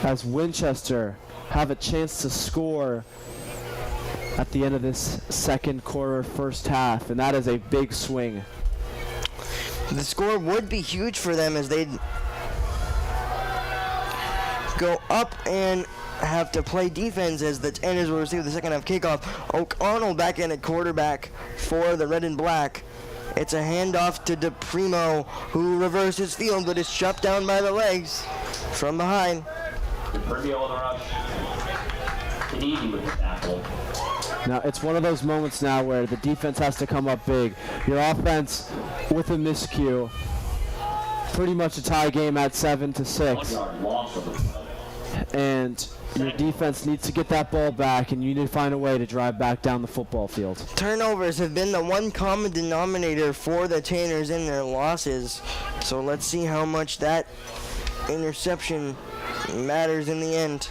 as Winchester have a chance to score at the end of this second quarter, first half, and that is a big swing. The score would be huge for them as they'd go up and have to play defense as the Tanners will receive the second half kickoff. O'Connell back in at quarterback for the red and black. It's a handoff to DePrimo, who reverses field but is shut down by the legs from behind. DePrimo on the rush. Kanevi with the tackle. Now, it's one of those moments now where the defense has to come up big. Your offense with a miscue. Pretty much a tie game at 7-6. 1 yard loss of the play. And your defense needs to get that ball back, and you need to find a way to drive back down the football field. Turnovers have been the one common denominator for the Tanners in their losses. So let's see how much that interception matters in the end.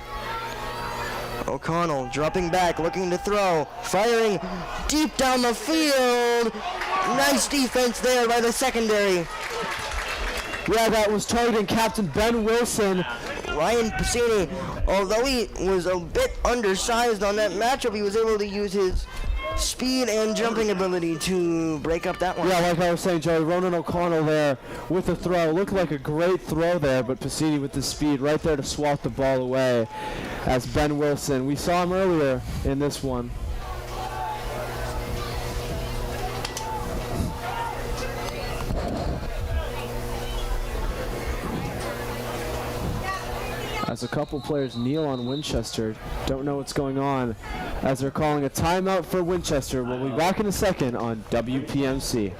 O'Connell dropping back, looking to throw, firing deep down the field. Nice defense there by the secondary. Yeah, that was targeting Captain Ben Wilson. Ryan Piscini, although he was a bit undersized on that matchup, he was able to use his speed and jumping ability to break up that one. Yeah, like I was saying, Joey, Ronan O'Connell there with the throw. Looked like a great throw there, but Piscini with the speed right there to swat the ball away as Ben Wilson. We saw him earlier in this one. As a couple players kneel on Winchester, don't know what's going on as they're calling a timeout for Winchester. We'll be back in a second on WPMC.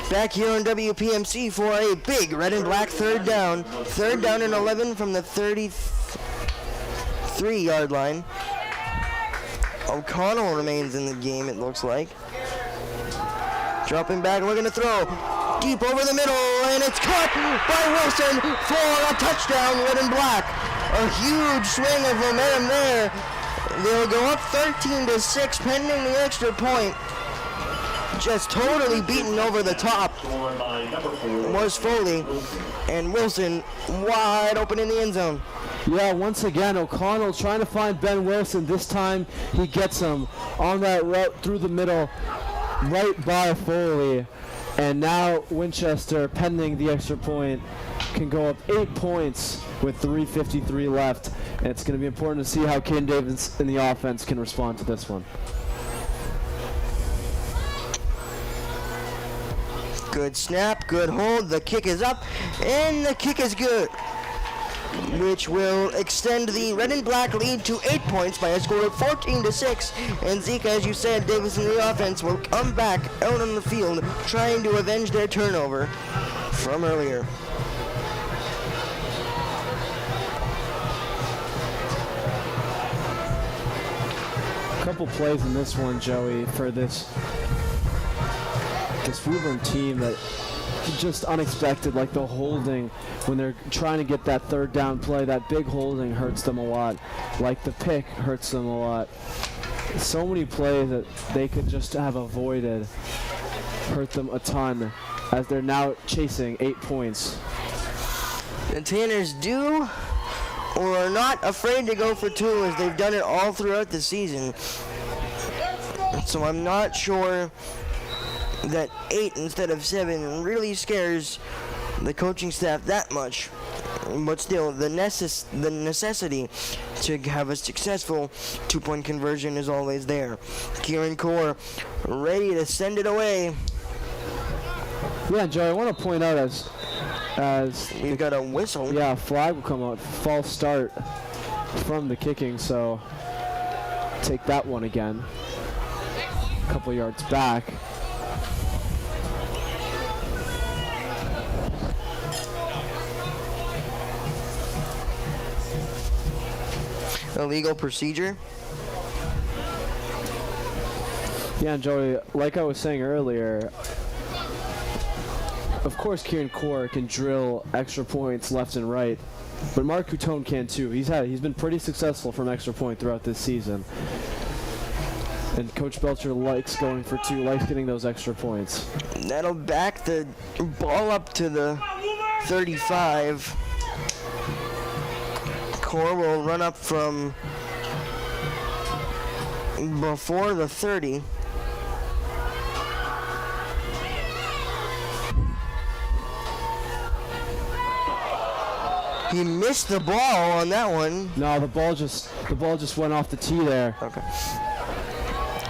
Back here on WPMC for a big red and black third down. Third down and 11 from the 33-yard line. O'Connell remains in the game, it looks like. Dropping back, looking to throw. Deep over the middle, and it's caught by Wilson for a touchdown, red and black. A huge swing of momentum there. They'll go up 13-6 pending the extra point. Just totally beaten over the top was Foley, and Wilson wide open in the end zone. Yeah, once again, O'Connell trying to find Ben Wilson. This time he gets him on that route through the middle, right by Foley. And now Winchester, pending the extra point, can go up 8 points with 3:53 left. And it's going to be important to see how Caden Davis in the offense can respond to this one. Good snap, good hold, the kick is up, and the kick is good, which will extend the red and black lead to 8 points by a score of 14-6. And Zeke, as you said, Davis in the offense will come back out on the field trying to avenge their turnover from earlier. A couple plays in this one, Joey, for this Woburn team that just unexpected, like the holding when they're trying to get that third down play. That big holding hurts them a lot, like the pick hurts them a lot. So many plays that they could just have avoided hurt them a ton as they're now chasing 8 points. The Tanners do or are not afraid to go for two, as they've done it all throughout the season. So I'm not sure that 8 instead of 7 really scares the coaching staff that much. But still, the necessity to have a successful two-point conversion is always there. Kieran Core ready to send it away. Yeah, Joey, I want to point out as We've got a whistle. yeah, flag will come out, false start from the kicking, so take that one again. A couple yards back. Illegal procedure. Yeah, and Joey, like I was saying earlier, of course Kieran Core can drill extra points left and right, but Mark Coutone can too. He's been pretty successful from extra point throughout this season. And Coach Belcher likes going for two, likes getting those extra points. That'll back the ball up to the 35. Core will run up from before the 30. He missed the ball on that one. No, the ball just went off the tee there. Okay.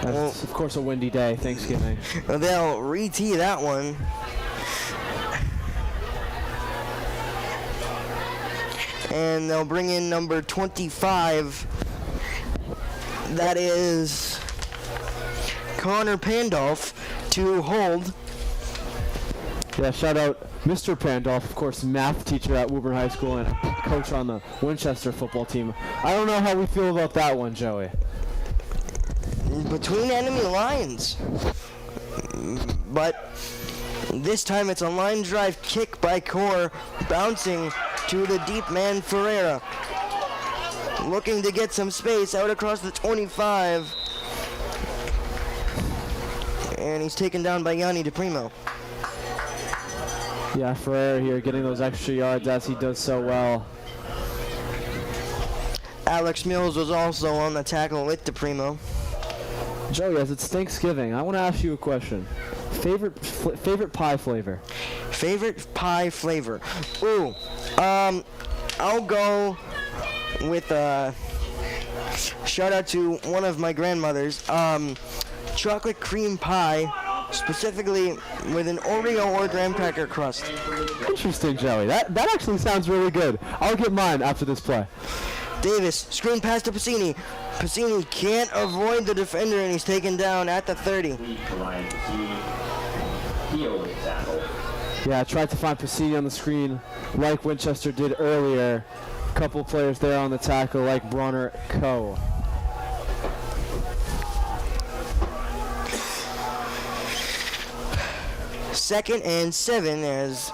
That's, of course, a windy day, Thanksgiving. Well, they'll re-tee that one. And they'll bring in number 25. That is Connor Pandolf to hold. Yeah, shout out Mr. Pandolf, of course, math teacher at Woburn High School and coach on the Winchester football team. I don't know how we feel about that one, Joey. Between enemy lines. But this time it's a line drive kick by Core, bouncing to the deep man Ferreira. Looking to get some space out across the 25. And he's taken down by Yanni DePrimo. Yeah, Ferreira here getting those extra yards as he does so well. Alex Mills was also on the tackle with DePrimo. Joey, as it's Thanksgiving, I want to ask you a question. Favorite pie flavor? Favorite pie flavor? Ooh, I'll go with shout out to one of my grandmothers. Chocolate cream pie, specifically with an Oreo or graham cracker crust. Interesting, Joey. That actually sounds really good. I'll get mine after this play. Davis, screen pass to Pacini. Pacini can't avoid the defender, and he's taken down at the 30. Field tackle. Yeah, I tried to find Piscini on the screen like Winchester did earlier. A couple players there on the tackle like Bronner Co. Second and 7 as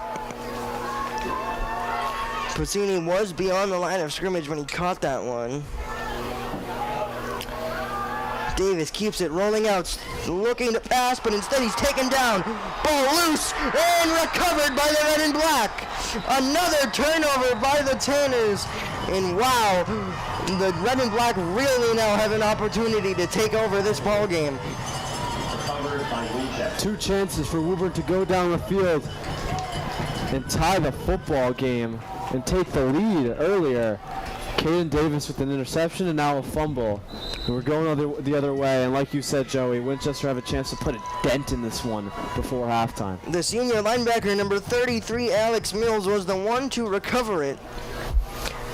Piscini was beyond the line of scrimmage when he caught that one. Davis keeps it rolling out, looking to pass, but instead he's taken down. Ball loose and recovered by the red and black. Another turnover by the Tanners. And wow, the red and black really now have an opportunity to take over this ball game. Covered by Winchester. 2 chances for Woburn to go down the field and tie the football game and take the lead earlier. Caden Davis with an interception and now a fumble. And we're going the other way, and like you said, Joey, Winchester have a chance to put a dent in this one before halftime. The senior linebacker, number 33, Alex Mills, was the one to recover it.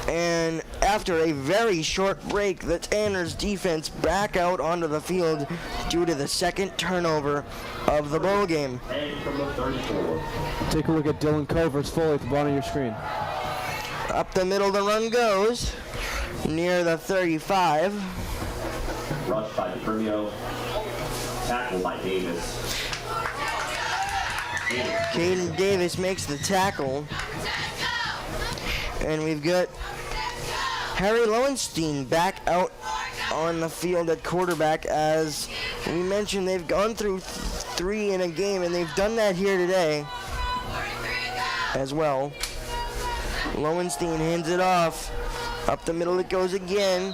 And after a very short break, the Tanners defense back out onto the field due to the second turnover of the ball game. And from the 34. Take a look at Dylan Cover's Foley at the bottom of your screen. Up the middle the run goes, near the 35. Rush by DePrimio. Tackle by Davis. Caden Davis makes the tackle. And we've got Harry Lowenstein back out on the field at quarterback. As we mentioned, they've gone through 3 in a game, and they've done that here today as well. Lowenstein hands it off. Up the middle it goes again.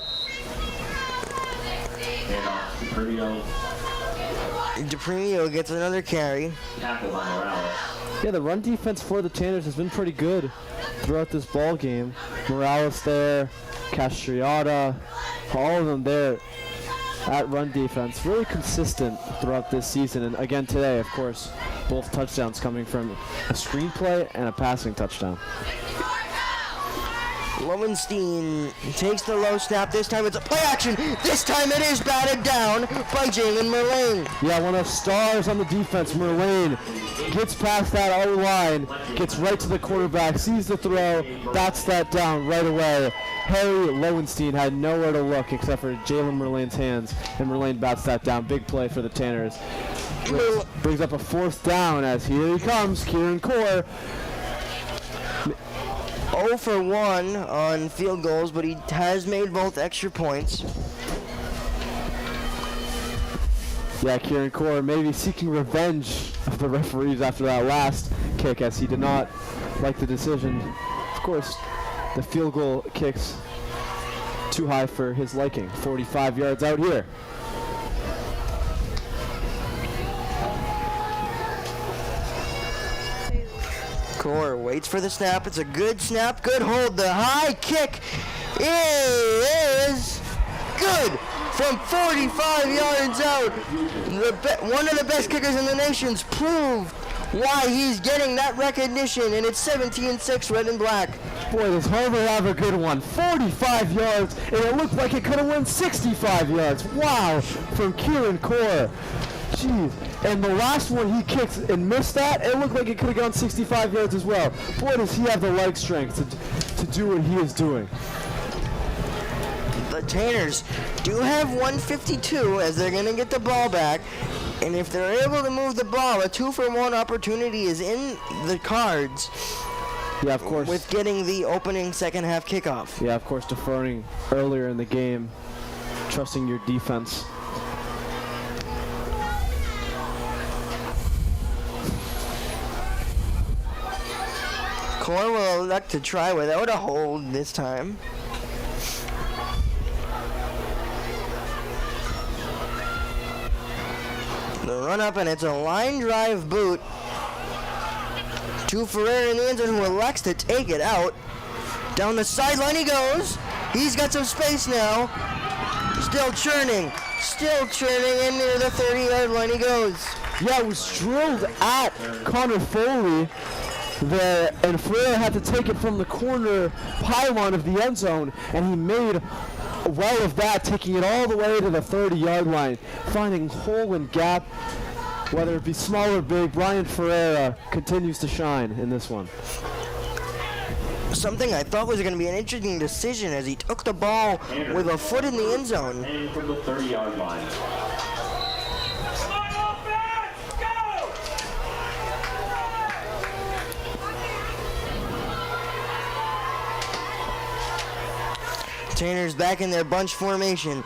And off DePrimio. DePrimio gets another carry. Tackle by Morales. Yeah, the run defense for the Tanners has been pretty good throughout this ball game. Morales there, Castriata, all of them there at run defense. Really consistent throughout this season. And again today, of course, both touchdowns coming from a screenplay and a passing touchdown. Lowenstein takes the low snap. This time it's a play action. This time it is batted down by Jalen Merlane. Yeah, one of the stars on the defense, Merlane, gets past that O-line, gets right to the quarterback, sees the throw, bats that down right away. Harry Lowenstein had nowhere to look except for Jalen Merlane's hands, and Merlane bats that down. Big play for the Tanners. Brings up a 4th down as here he comes, Kieran Core. 0 for 1 on field goals, but he has made both extra points. Yeah, Kieran Core maybe seeking revenge of the referees after that last kick, as he did not like the decision. Of course, the field goal kicks too high for his liking. 45 yards out here. Core waits for the snap. It's a good snap, good hold. The high kick is good from 45 yards out. One of the best kickers in the nation's proved why he's getting that recognition, and it's 17-6 red and black. Boy, does Harvard have a good one. 45 yards, and it looked like it could have went 65 yards. Wow, from Kieran Core. Jeez. And the last one he kicked and missed that, it looked like it could have gone 65 yards as well. Boy, does he have the leg strength to do what he is doing. The Tanners do have 152 as they're going to get the ball back. And if they're able to move the ball, a 2-for-1 opportunity is in the cards. Yeah, of course. With getting the opening second half kickoff. Yeah, of course, deferring earlier in the game, trusting your defense. Core will elect to try without a hold this time. The run up, and it's a line drive boot to Ferrer in the end zone, who elects to take it out. Down the sideline he goes. He's got some space now. Still churning, and near the 30-yard line he goes. Yeah, it was drilled at Connor Foley there, and Ferrer had to take it from the corner pylon of the end zone, and he made well of that, taking it all the way to the 30-yard line, finding hole and gap whether it be small or big, Brian Ferreira continues to shine in this one. Something I thought was going to be an interesting decision as he took the ball with a foot in the end zone. And from the 30-yard line. Tanner's back in their bunch formation.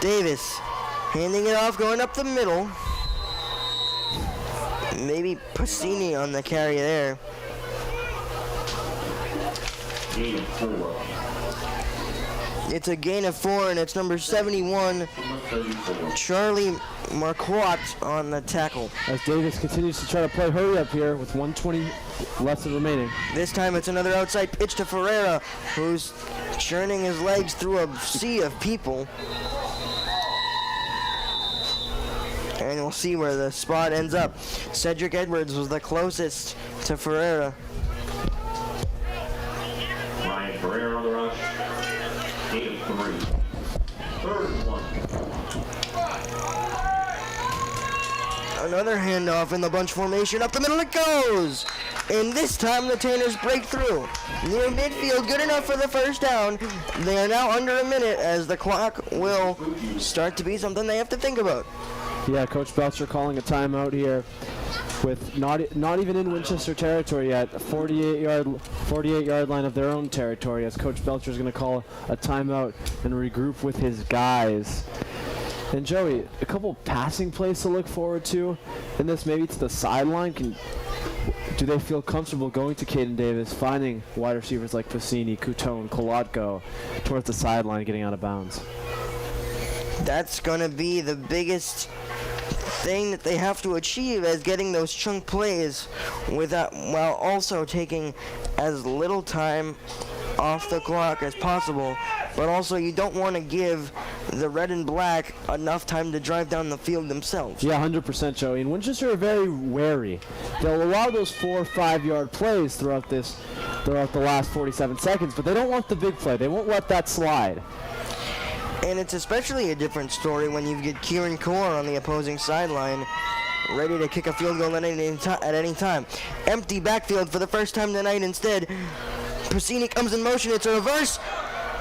Davis handing it off, going up the middle. Maybe Pacini on the carry there. Gain of 4. It's a gain of 4, and it's number 71, From the 34. Charlie Marquardt on the tackle. As Davis continues to try to play hurry up here with 1:20 left remaining. This time it's another outside pitch to Ferreira, who's churning his legs through a sea of people. And we'll see where the spot ends up. Cedric Edwards was the closest to Ferreira. Ryan Ferreira on the rush. Gain of 3. Third and 1. Another handoff in the bunch formation. Up the middle it goes! And this time the Tanners break through. Near midfield, good enough for the first down. They are now under a minute as the clock will start to be something they have to think about. Yeah, Coach Belcher calling a timeout here with not even in Winchester territory yet, a 48-yard line of their own territory, as Coach Belcher is going to call a timeout and regroup with his guys. And Joey, a couple passing plays to look forward to in this, maybe to the sideline. Do they feel comfortable going to Caden Davis, finding wide receivers like Pacini, Couton, Kolotko towards the sideline, getting out of bounds? That's going to be the biggest thing that they have to achieve, as getting those chunk plays without, while also taking as little time off the clock as possible. But also, you don't want to give the red and black enough time to drive down the field themselves. Yeah, 100%, Joey. And Winchester are very wary. They'll allow those 4 or 5 yard plays throughout the last 47 seconds, but they don't want the big play. They won't let that slide. And it's especially a different story when you get Kieran Kaur on the opposing sideline, ready to kick a field goal at any time. Empty backfield for the first time tonight instead. Pacini comes in motion. It's a reverse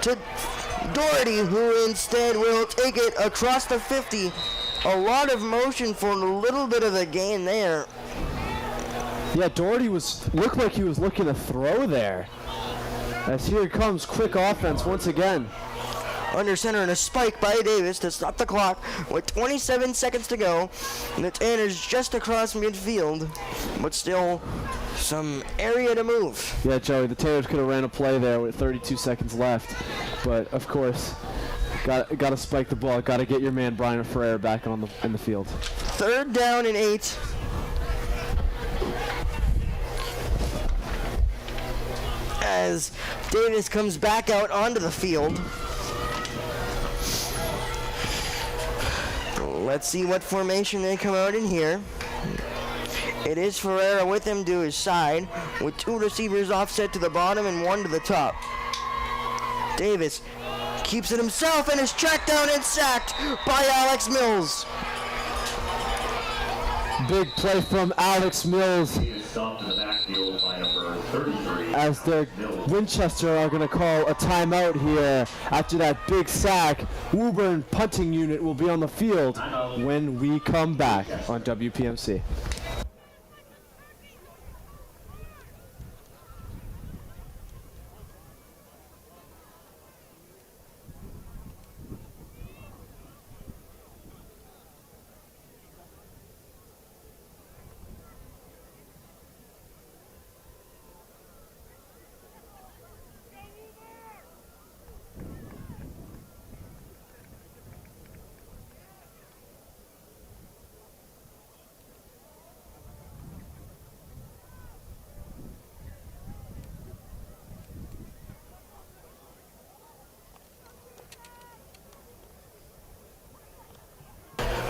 to Doherty, who instead will take it across the 50. A lot of motion for a little bit of a gain there. Yeah, Doherty looked like he was looking to throw there. As here comes quick offense once again. Under center and a spike by Davis to stop the clock with 27 seconds to go. And the Tanners just across midfield, but still some area to move. Yeah, Joey, the Tanners could have ran a play there with 32 seconds left. But, of course, got to spike the ball. Got to get your man Brian Ferreira back in the field. 3rd down and 8. As Davis comes back out onto the field. Let's see what formation they come out in here. It is Ferreira with him to his side, with 2 receivers offset to the bottom and 1 to the top. Davis keeps it himself and is tracked down and sacked by Alex Mills. Big play from Alex Mills. He is stopped in the backfield by number 33. As the Winchester are going to call a timeout here after that big sack. Woburn punting unit will be on the field when we come back on WPMC.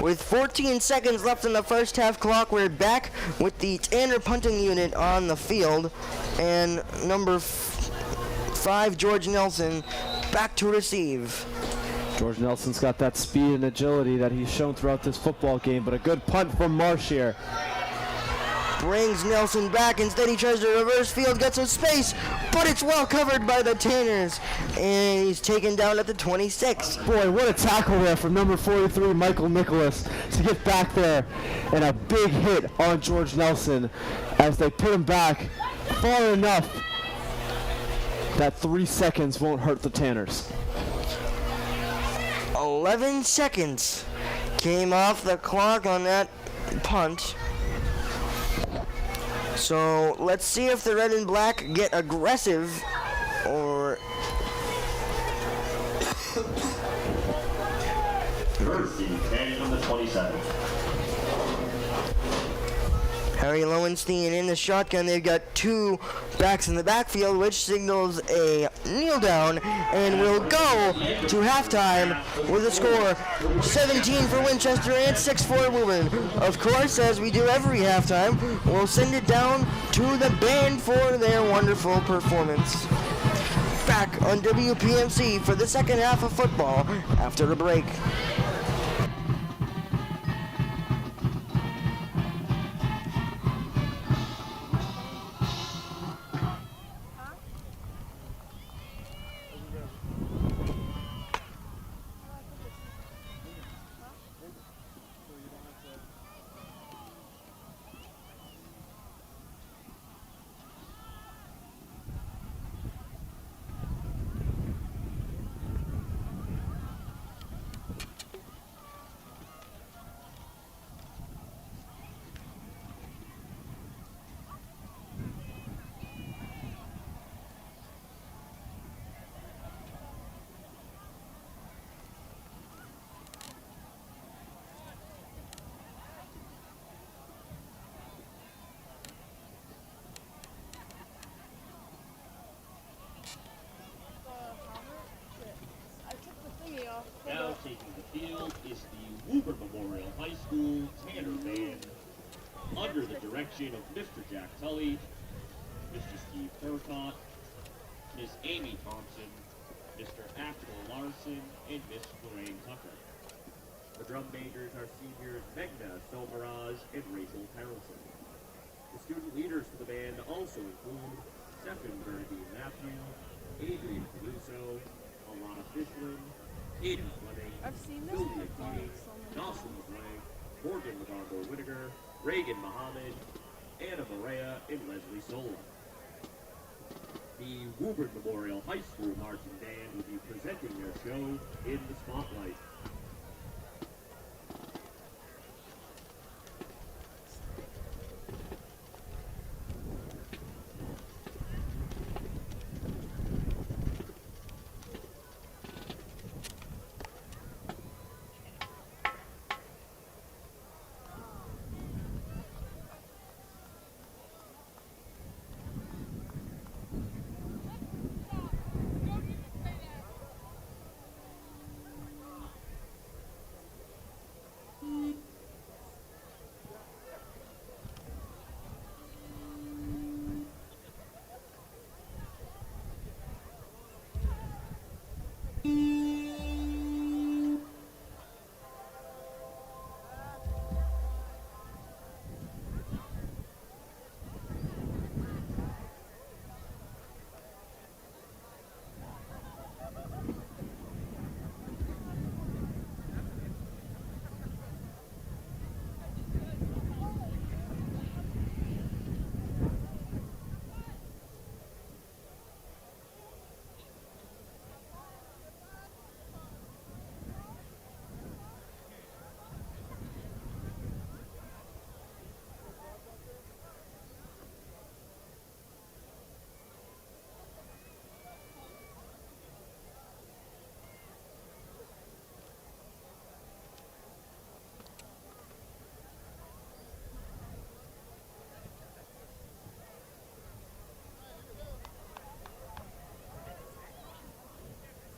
With 14 seconds left in the first half clock, we're back with the Tanner punting unit on the field. And number 5, George Nelson, back to receive. George Nelson's got that speed and agility that he's shown throughout this football game, but a good punt from Marsh here. Brings Nelson back. Instead, he tries to reverse field, gets some space, but it's well covered by the Tanners, and he's taken down at the 26. Boy, what a tackle there from number 43, Michael Nicholas, to get back there, and a big hit on George Nelson as they put him back far enough that 3 seconds won't hurt the Tanners. 11 seconds came off the clock on that punt. So let's see if the red and black get aggressive or First and 10 on the 27. Harry Lowenstein in the shotgun. They've got 2 backs in the backfield, which signals a kneel down, and we'll go to halftime with a score 17 for Winchester and 6 for Woburn. Of course, as we do every halftime, we'll send it down to the band for their wonderful performance. Back on WPMC for the second half of football after a break. Now taking the field is the Woburn Memorial High School Tanner Band, under the direction of Mr. Jack Tully, Mr. Steve Thurcott, Miss Amy Thompson, Mr. Axel Larson, and Miss Lorraine Tucker. The drum majors are seniors Megna Somaraz and Rachel Harrelson. The student leaders for the band also include Stephen Bernadine Matthew, Adrian Caruso, Alana Fishland, Aiden Fleming, I've seen this Sylvia before Keating, so many Dawson LeBlanc, Morgan Lagarbo Whittaker, Reagan Mohammed, Anna Maria, and Leslie Sola. The Woburn Memorial High School Marching Band will be presenting their show in the spotlight.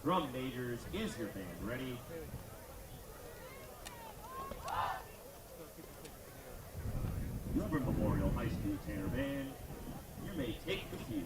Drum majors, is your band ready? Woburn Memorial High School Tanner Band, you may take the field.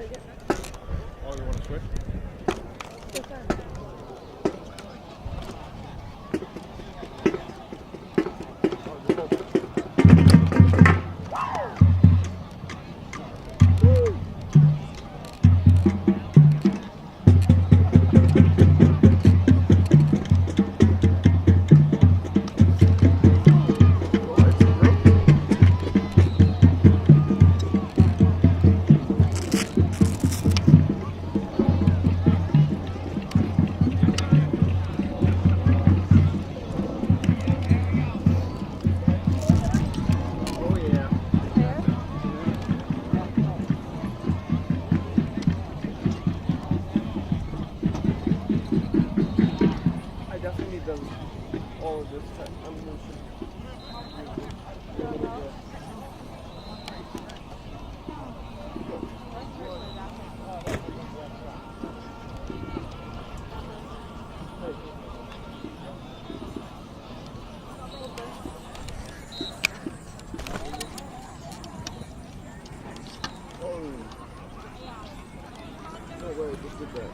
Oh, you want to switch? Oh, yeah. I definitely need those, all of this ammunition. No way, just did that.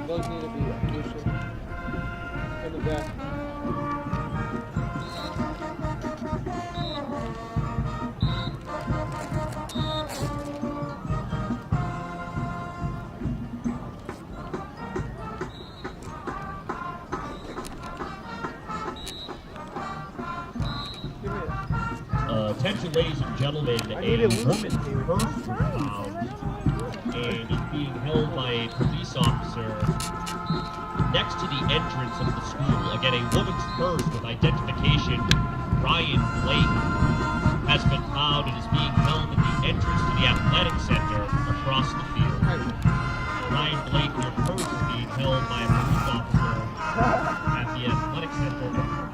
Those need to be ammunition in the back. Attention, ladies and gentlemen, I a need woman's illuminate. purse was found and is being held by a police officer next to the entrance of the school. Again, a woman's purse with identification Ryan Blake has been found and is being held at the entrance to the athletic center across the field. Ryan Blake, your purse is being held by a police officer at the athletic center.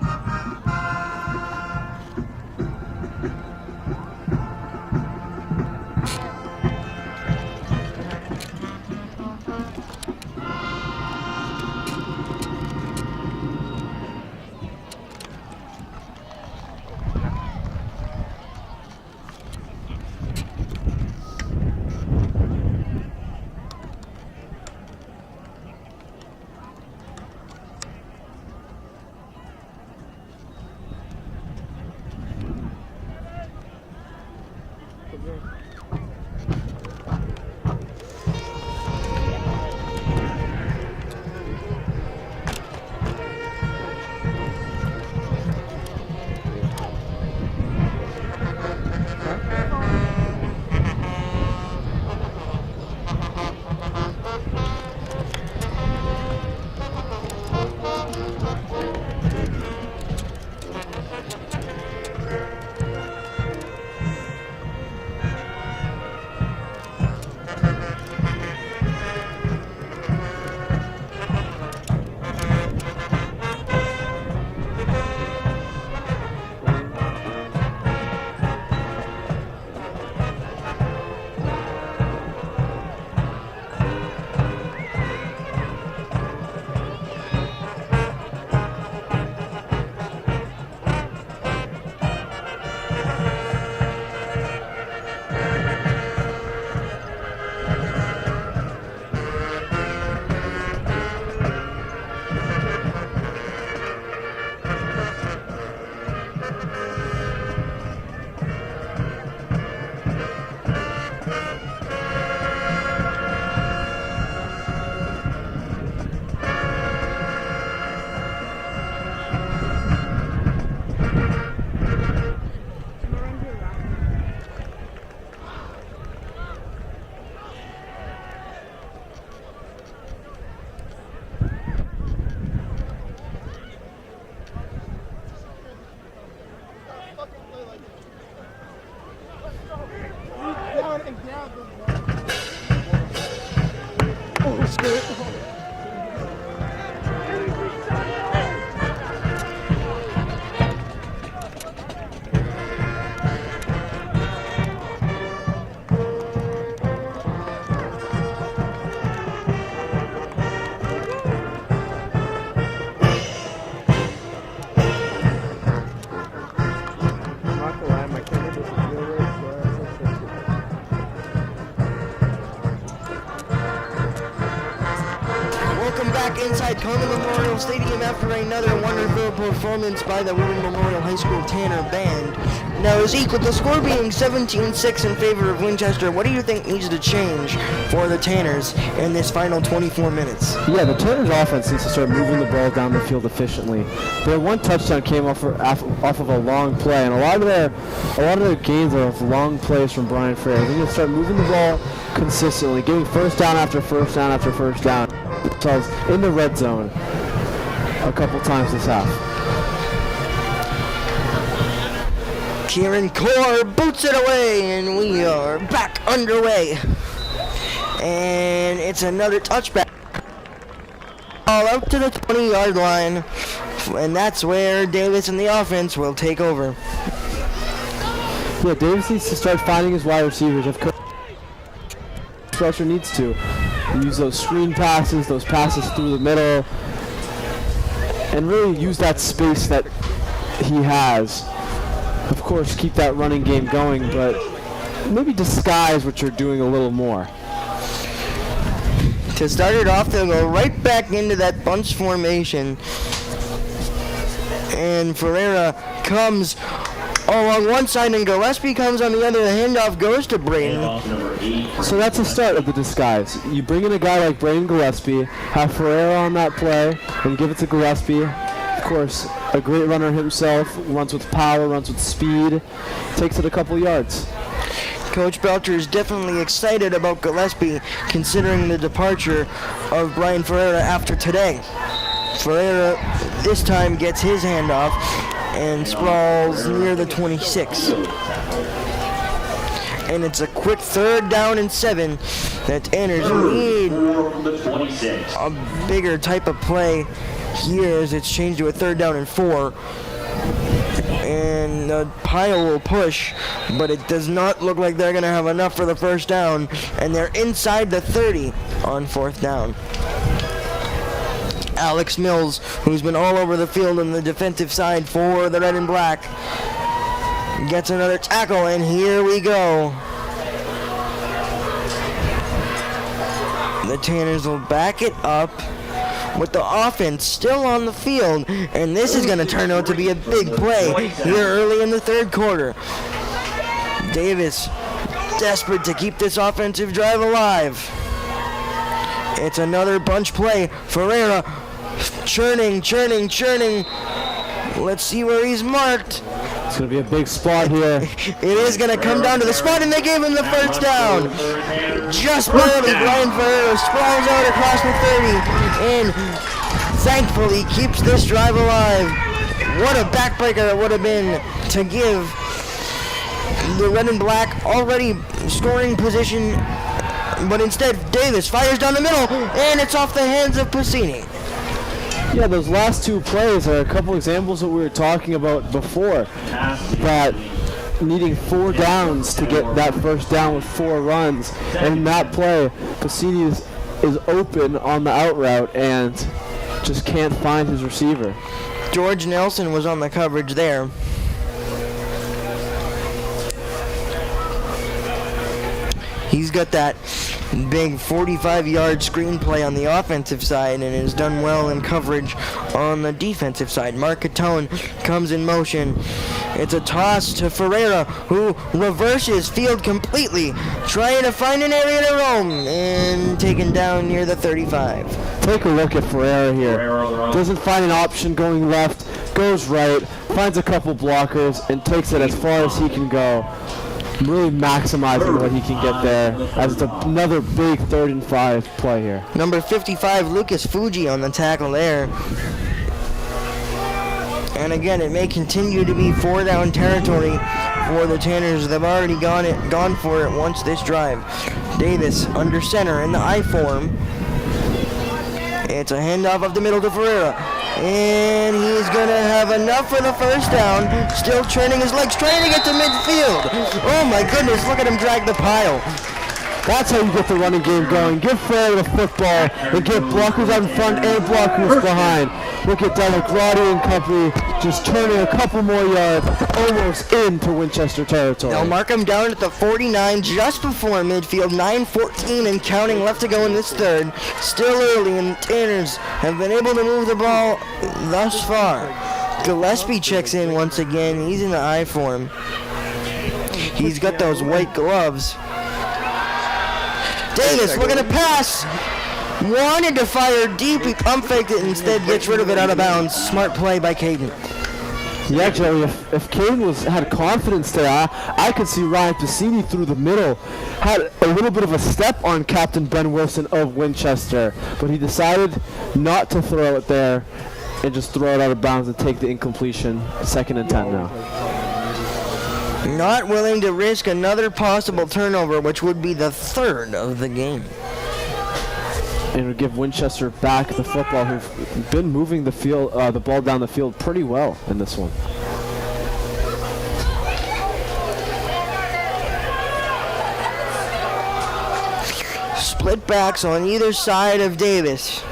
inside Coleman Memorial Stadium after another wonderful performance by the Woburn Memorial High School Tanner Band. Now, Zeke, with the score being 17-6 in favor of Winchester, what do you think needs to change for the Tanners in this final 24 minutes? Yeah, the Tanners offense needs to start moving the ball down the field efficiently. Their one touchdown came off of a long play, and a lot of their gains are of long plays from Brian Frere. They need to start moving the ball consistently, getting first down after first down after first down. Themselves in the red zone a couple times this half. Kieran Core boots it away, and we are back underway. And it's another touchback. All out to the 20-yard line, and that's where Davis and the offense will take over. Yeah, Davis needs to start finding his wide receivers. If pressure needs to use those screen passes, those passes through the middle, and really use that space that he has. Of course, keep that running game going, but maybe disguise what you're doing a little more. To start it off, they'll go right back into that bunch formation. And Ferreira comes along one side and Gillespie comes on the other. The handoff goes to Braden. So that's the start of the disguise. You bring in a guy like Braden Gillespie, have Ferreira on that play, and give it to Gillespie. Of course, a great runner himself, runs with power, runs with speed, takes it a couple yards. Coach Belcher is definitely excited about Gillespie considering the departure of Brian Ferreira after today. Ferreira this time gets his handoff and sprawls near the 26. And it's a quick 3rd down and 7 that Tanners need a bigger type of play here as it's changed to a 3rd down and 4. And the pile will push, but it does not look like they're going to have enough for the first down, and they're inside the 30 on 4th down. Alex Mills, who's been all over the field on the defensive side for the red and black, gets another tackle, and here we go. The Tanners will back it up with the offense still on the field, and this is going to turn out to be a big play here early in the 3rd quarter. Davis desperate to keep this offensive drive alive. It's another bunch play. Ferreira churning. Let's see where he's marked. It's going to be a big spot here. It is going to come down to the spot, and they gave him the first down. Just barely, Brian Ferreira sprawls out across the 30 and thankfully keeps this drive alive. What a backbreaker it would have been to give the red and black already scoring position, but instead Davis fires down the middle, and it's off the hands of Passini. Yeah, those last 2 plays are a couple examples that we were talking about before, that needing 4 downs to get that first down with 4 runs. And in that play, Passini is open on the out route and just can't find his receiver. George Nelson was on the coverage there. He's got that big 45-yard screenplay on the offensive side and has done well in coverage on the defensive side. Mark Catone comes in motion. It's a toss to Ferreira, who reverses field completely, trying to find an area to roam, and taken down near the 35. Take a look at Ferreira here. Doesn't find an option going left, goes right, finds a couple blockers, and takes it as far as he can go. Really maximizing what he can get there, as it's another big 3rd and 5 play here. Number 55, Lucas Fuji on the tackle there. And again, it may continue to be 4-down territory for the Tanners. They've already gone for it once this drive. Davis under center in the I form. It's a handoff up the middle to Ferreira. And he's going to have enough for the first down. Still turning his legs, trying to get to midfield. Oh my goodness, look at him drag the pile. That's how you get the running game going. Give Ferreira the football and get blockers out in front and blockers behind. Look at Delagrati and company just turning a couple more yards almost into Winchester territory. They'll mark him down at the 49 just before midfield. 9:14 and counting left to go in this third. Still early, and the Tanners have been able to move the ball thus far. Gillespie checks in once again. He's in the I form. He's got those white gloves. Davis looking to pass. Wanted to fire deep. He pump faked it, instead gets rid of it out of bounds. Smart play by Caden. Yeah, Joey, if Caden had confidence there, I could see Ryan Piscini through the middle. Had a little bit of a step on Captain Ben Wilson of Winchester, but he decided not to throw it there and just throw it out of bounds and take the incompletion. 2nd and 10 now. Not willing to risk another possible turnover, which would be the third of the game. And would give Winchester back the football, who've been moving the field, the ball down the field pretty well in this one. Split backs on either side of Davis.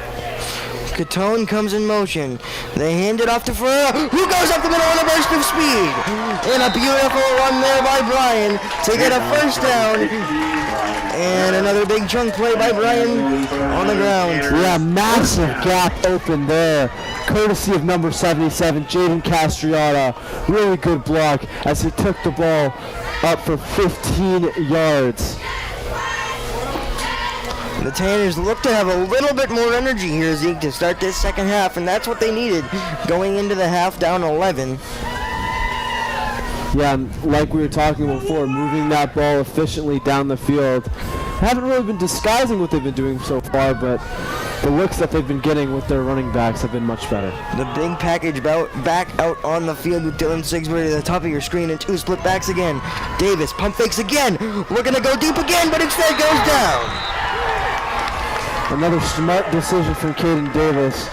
Catone comes in motion. They hand it off to Ferreira, who goes up the middle in a burst of speed. And a beautiful run there by Brian to get a first down. And another big chunk play by Brian on the ground. Yeah, massive gap open there. Courtesy of number 77, Jaden Castriata. Really good block as he took the ball up for 15 yards. The Tanners look to have a little bit more energy here, Zeke, to start this second half, and that's what they needed going into the half down 11. Yeah, and like we were talking before, moving that ball efficiently down the field. Haven't really been disguising what they've been doing so far, but the looks that they've been getting with their running backs have been much better. The big package back out on the field with Dylan Sigsbury at the top of your screen, and two split backs again. Davis pump fakes again, looking to go deep again, but instead goes down. Another smart decision from Caden Davis.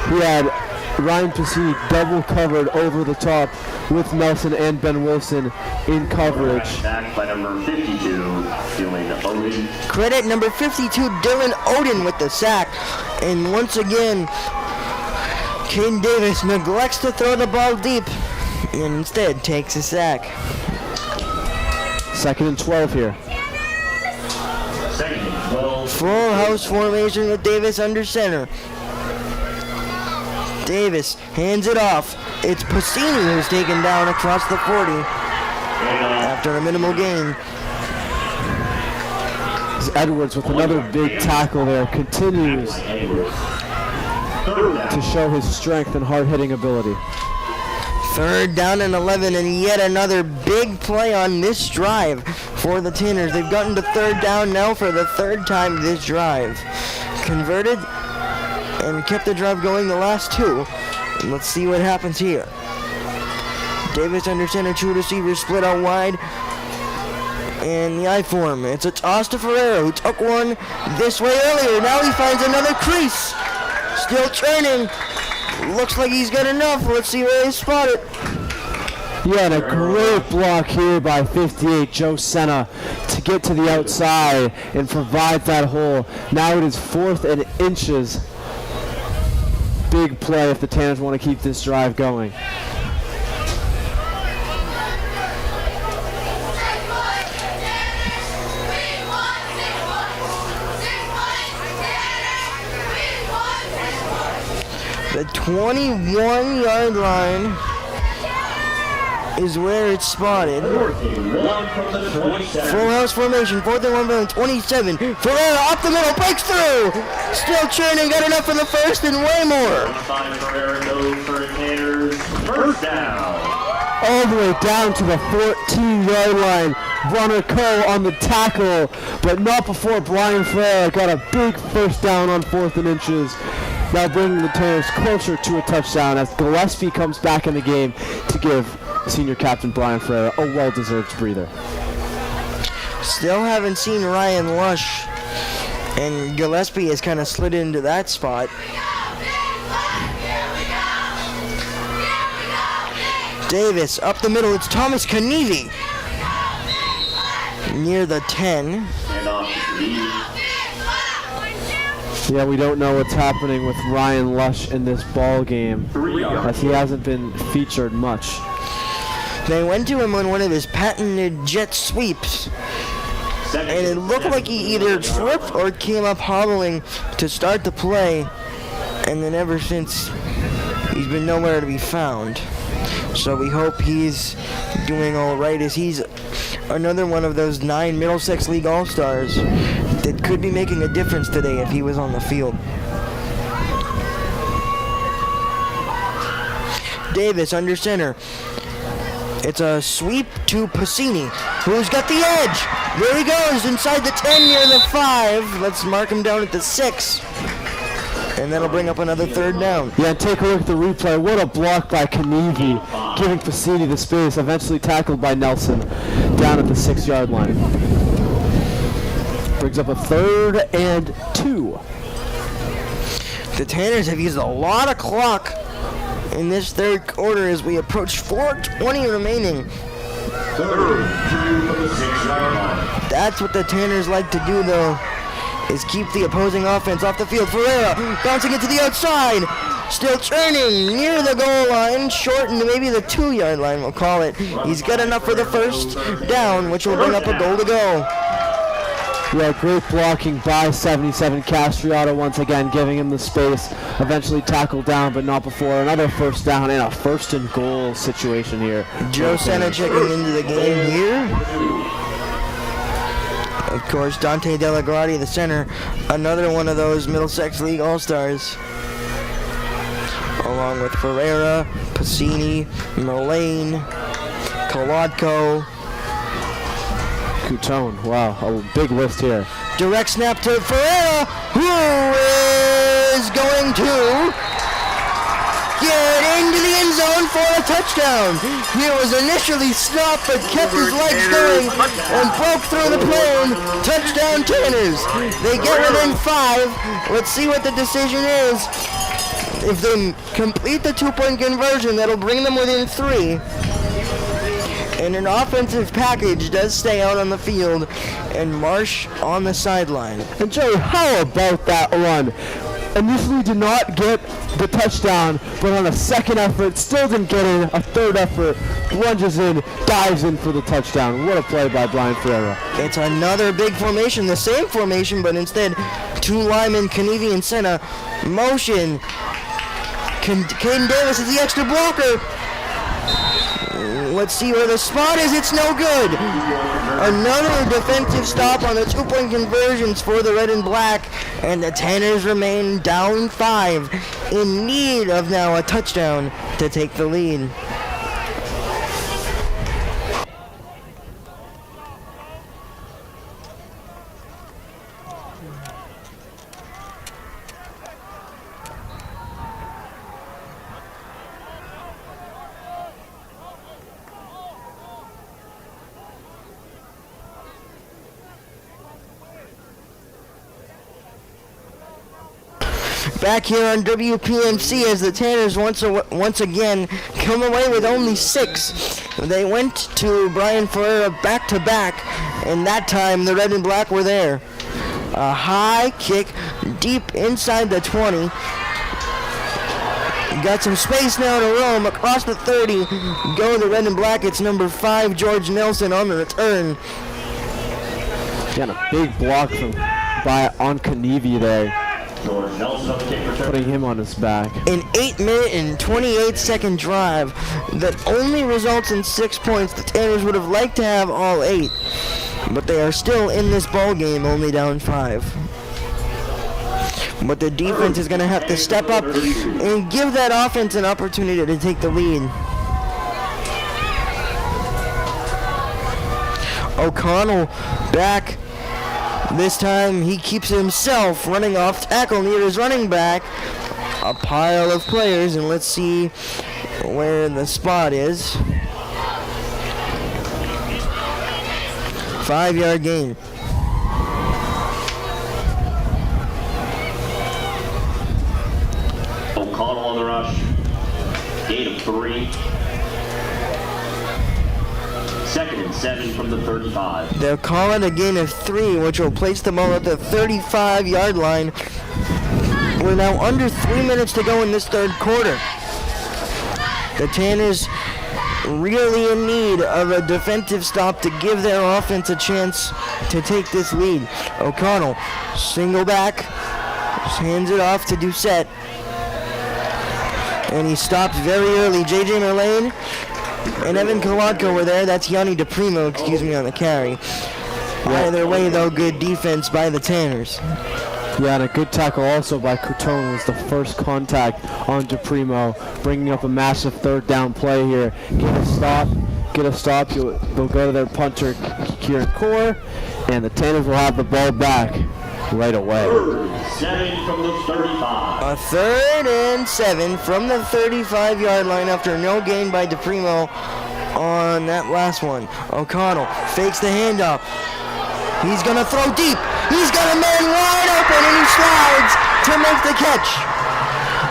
He had Ryan Piscini double covered over the top with Nelson and Ben Wilson in coverage. Back by number 52, Dylan Odin. Credit number 52, Dylan Odin, with the sack. And once again, Caden Davis neglects to throw the ball deep and instead takes a sack. 2nd and 12 here. 2nd and 12. Full house formation with Davis under center. Davis hands it off. It's Piscini who's taken down across the 40 after a minimal gain. Edwards with another big tackle there continues to show his strength and hard-hitting ability. 3rd down and 11, and yet another big play on this drive for the Tanners. They've gotten to 3rd down now for the 3rd time this drive. Converted and kept the drive going the last 2. And let's see what happens here. Davis under center, 2 receivers split out wide. And the I form. It's a toss to Ferreira, who took one this way earlier. Now he finds another crease. Still turning. Looks like he's got enough. Let's see where they spot it. Yeah, and a great block here by 58, Joe Senna, to get to the outside and provide that hole. Now it is 4th and inches. Big play if the Tanners want to keep this drive going. The 21-yard line is where it's spotted. 4th and 1 from the 27. Full house formation, 4th and 1 from the 27. Ferreira up the middle, breaks through. Still churning, got enough for the first and way more. 5 Ferreira goes for Tanners. 1st down. All the way down to the 14-yard line. Runner Coe on the tackle, but not before Brian Ferreira got a big first down on 4th and inches. Now bringing the Tanners closer to a touchdown as Gillespie comes back in the game to give senior captain Brian Ferreira a well-deserved breather. Still haven't seen Ryan Lush, and Gillespie has kind of slid into that spot. Davis up the middle, it's Thomas Kanevi near the 10. And off to Lee. Yeah, we don't know what's happening with Ryan Lush in this ball game, as he hasn't been featured much. They went to him on one of his patented jet sweeps, and it looked like he either tripped or came up hobbling to start the play, and then ever since, he's been nowhere to be found. So we hope he's doing all right, as he's another one of those 9 Middlesex League All-Stars that could be making a difference today if he was on the field. Davis under center. It's a sweep to Pacini, who's got the edge. There he goes, inside the 10 near the 5. Let's mark him down at the 6. And that'll bring up another third down. Yeah, and take a look at the replay. What a block by Kanevi, giving Pacini the space, eventually tackled by Nelson down at the 6-yard line. Brings up a 3rd and 2. The Tanners have used a lot of clock in this third quarter as we approach 4:20 remaining. 3rd and 2 from the 6-yard line. That's what the Tanners like to do, though, is keep the opposing offense off the field. Ferreira bouncing it to the outside, still turning near the goal line, short into maybe the 2-yard line, we'll call it. He's got enough for the first down, which will bring up a goal to go. Yeah, great blocking by 77 Castriota once again, giving him the space. Eventually tackled down, but not before. Another first down and a 1st and goal situation here. Joe Senna checking into the game here. Of course, Dante Delagrati, the center, another one of those Middlesex League All-Stars. Along with Ferreira, Pacini, Mullane, Kolodko. Coutone, wow, a big list here. Direct snap to Ferreira, who is going to get into the end zone for a touchdown. He was initially stopped but kept his legs going and broke through the plane. Touchdown Tanners. They get within 5. Let's see what the decision is. If they complete the 2-point conversion, that'll bring them within 3. And an offensive package does stay out on the field, and Marsh on the sideline. And Joey, how about that run? Initially did not get the touchdown, but on a second effort, still didn't get in. A third effort, plunges in, dives in for the touchdown. What a play by Brian Ferreira. It's another big formation, the same formation, but instead 2 linemen, Kanevi and Senna. Motion. Caden Davis is the extra blocker. Let's see where the spot is. It's no good. Another defensive stop on the 2-point conversions for the red and black, and the Tanners remain down 5, in need of now a touchdown to take the lead. Back here on WPMC as the Tanners once again come away with only 6. They went to Brian Ferreira back-to-back, and that time the red and black were there. A high kick deep inside the 20. Got some space now to roam across the 30. Go the red and black. It's number 5, George Nelson, on the return. Got a big block on Kanevi there, George Nelson on the kick return. putting him on his back. An 8-minute and 28-second drive that only results in 6 points. The Tanners would have liked to have all 8, but they are still in this ball game, only down 5. But the defense is going to have to step up and give that offense an opportunity to take the lead. O'Connell back. This time he keeps himself running off tackle near his running back. A pile of players, and let's see where the spot is. 5-yard gain. O'Connell on the rush. Gain of 3. 2nd and 7 from the 35. They'll call it a gain of 3, which will place them all at the 35-yard line. We're now under 3 minutes to go in this third quarter. The Tanners really in need of a defensive stop to give their offense a chance to take this lead. O'Connell, single back, hands it off to Doucette. And he stopped very early. J.J. Merlane and Evan Kolodko were there. That's Yanni DePrimo, on the carry. Either way, though, good defense by the Tanners. Yeah, and a good tackle also by Coutone was the first contact on DePrimo, bringing up a massive third down play here. Get a stop. They'll go to their punter, Kieran Core, and the Tanners will have the ball back right away. 7 from the 35. A 3rd and 7 from the 35-yard line after no gain by DePrimo on that last one. O'Connell fakes the handoff. He's going to throw deep. He's got a man wide open, and he slides to make the catch.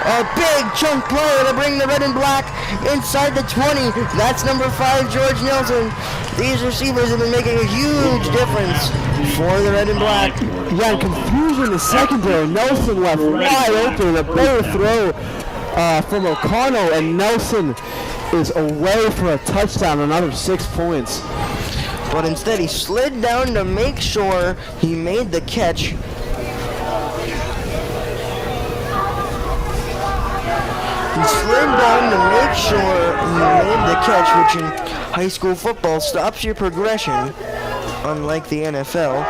A big chunk play to bring the red and black inside the 20. That's number 5, George Nelson. These receivers have been making a huge difference for the red and black. Yeah, and confusion in the secondary. Nelson left wide open. A better throw from O'Connell, and Nelson is away for a touchdown, another 6 points. But instead he slid down to make sure he made the catch. He slid down to make sure he made the catch, which in high school football stops your progression, unlike the NFL.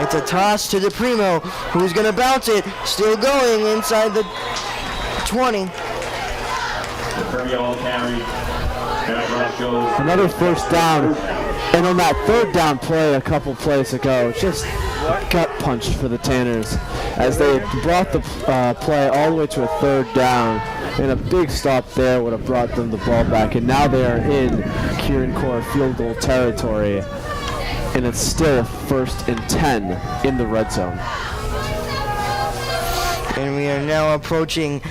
It's a toss to DePrimo, who's going to bounce it, still going inside the 20. Another first down. And on that third down play a couple plays ago, just gut punched for the Tanners as they brought the play all the way to a third down. And a big stop there would have brought them the ball back. And now they are in Kieran Core field goal territory. And it's still 1st and 10 in the red zone. And we are now approaching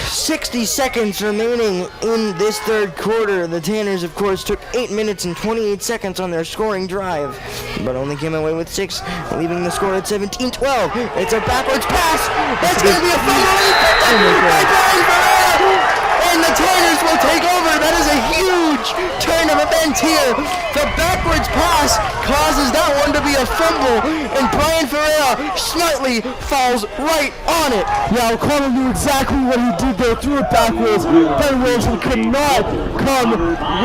60 seconds remaining in this third quarter. The Tanners, of course, took 8 minutes and 28 seconds on their scoring drive, but only came away with 6, leaving the score at 17-12. It's a backwards pass. That's going to be a fumble. And the Tanners will take over. That is a huge turn of events here. The backwards pass causes that one to be a fumble, and Brian Ferreira smartly falls right on it. Yeah, O'Connell knew exactly what he did there, threw it backwards. Ben Wilson could not come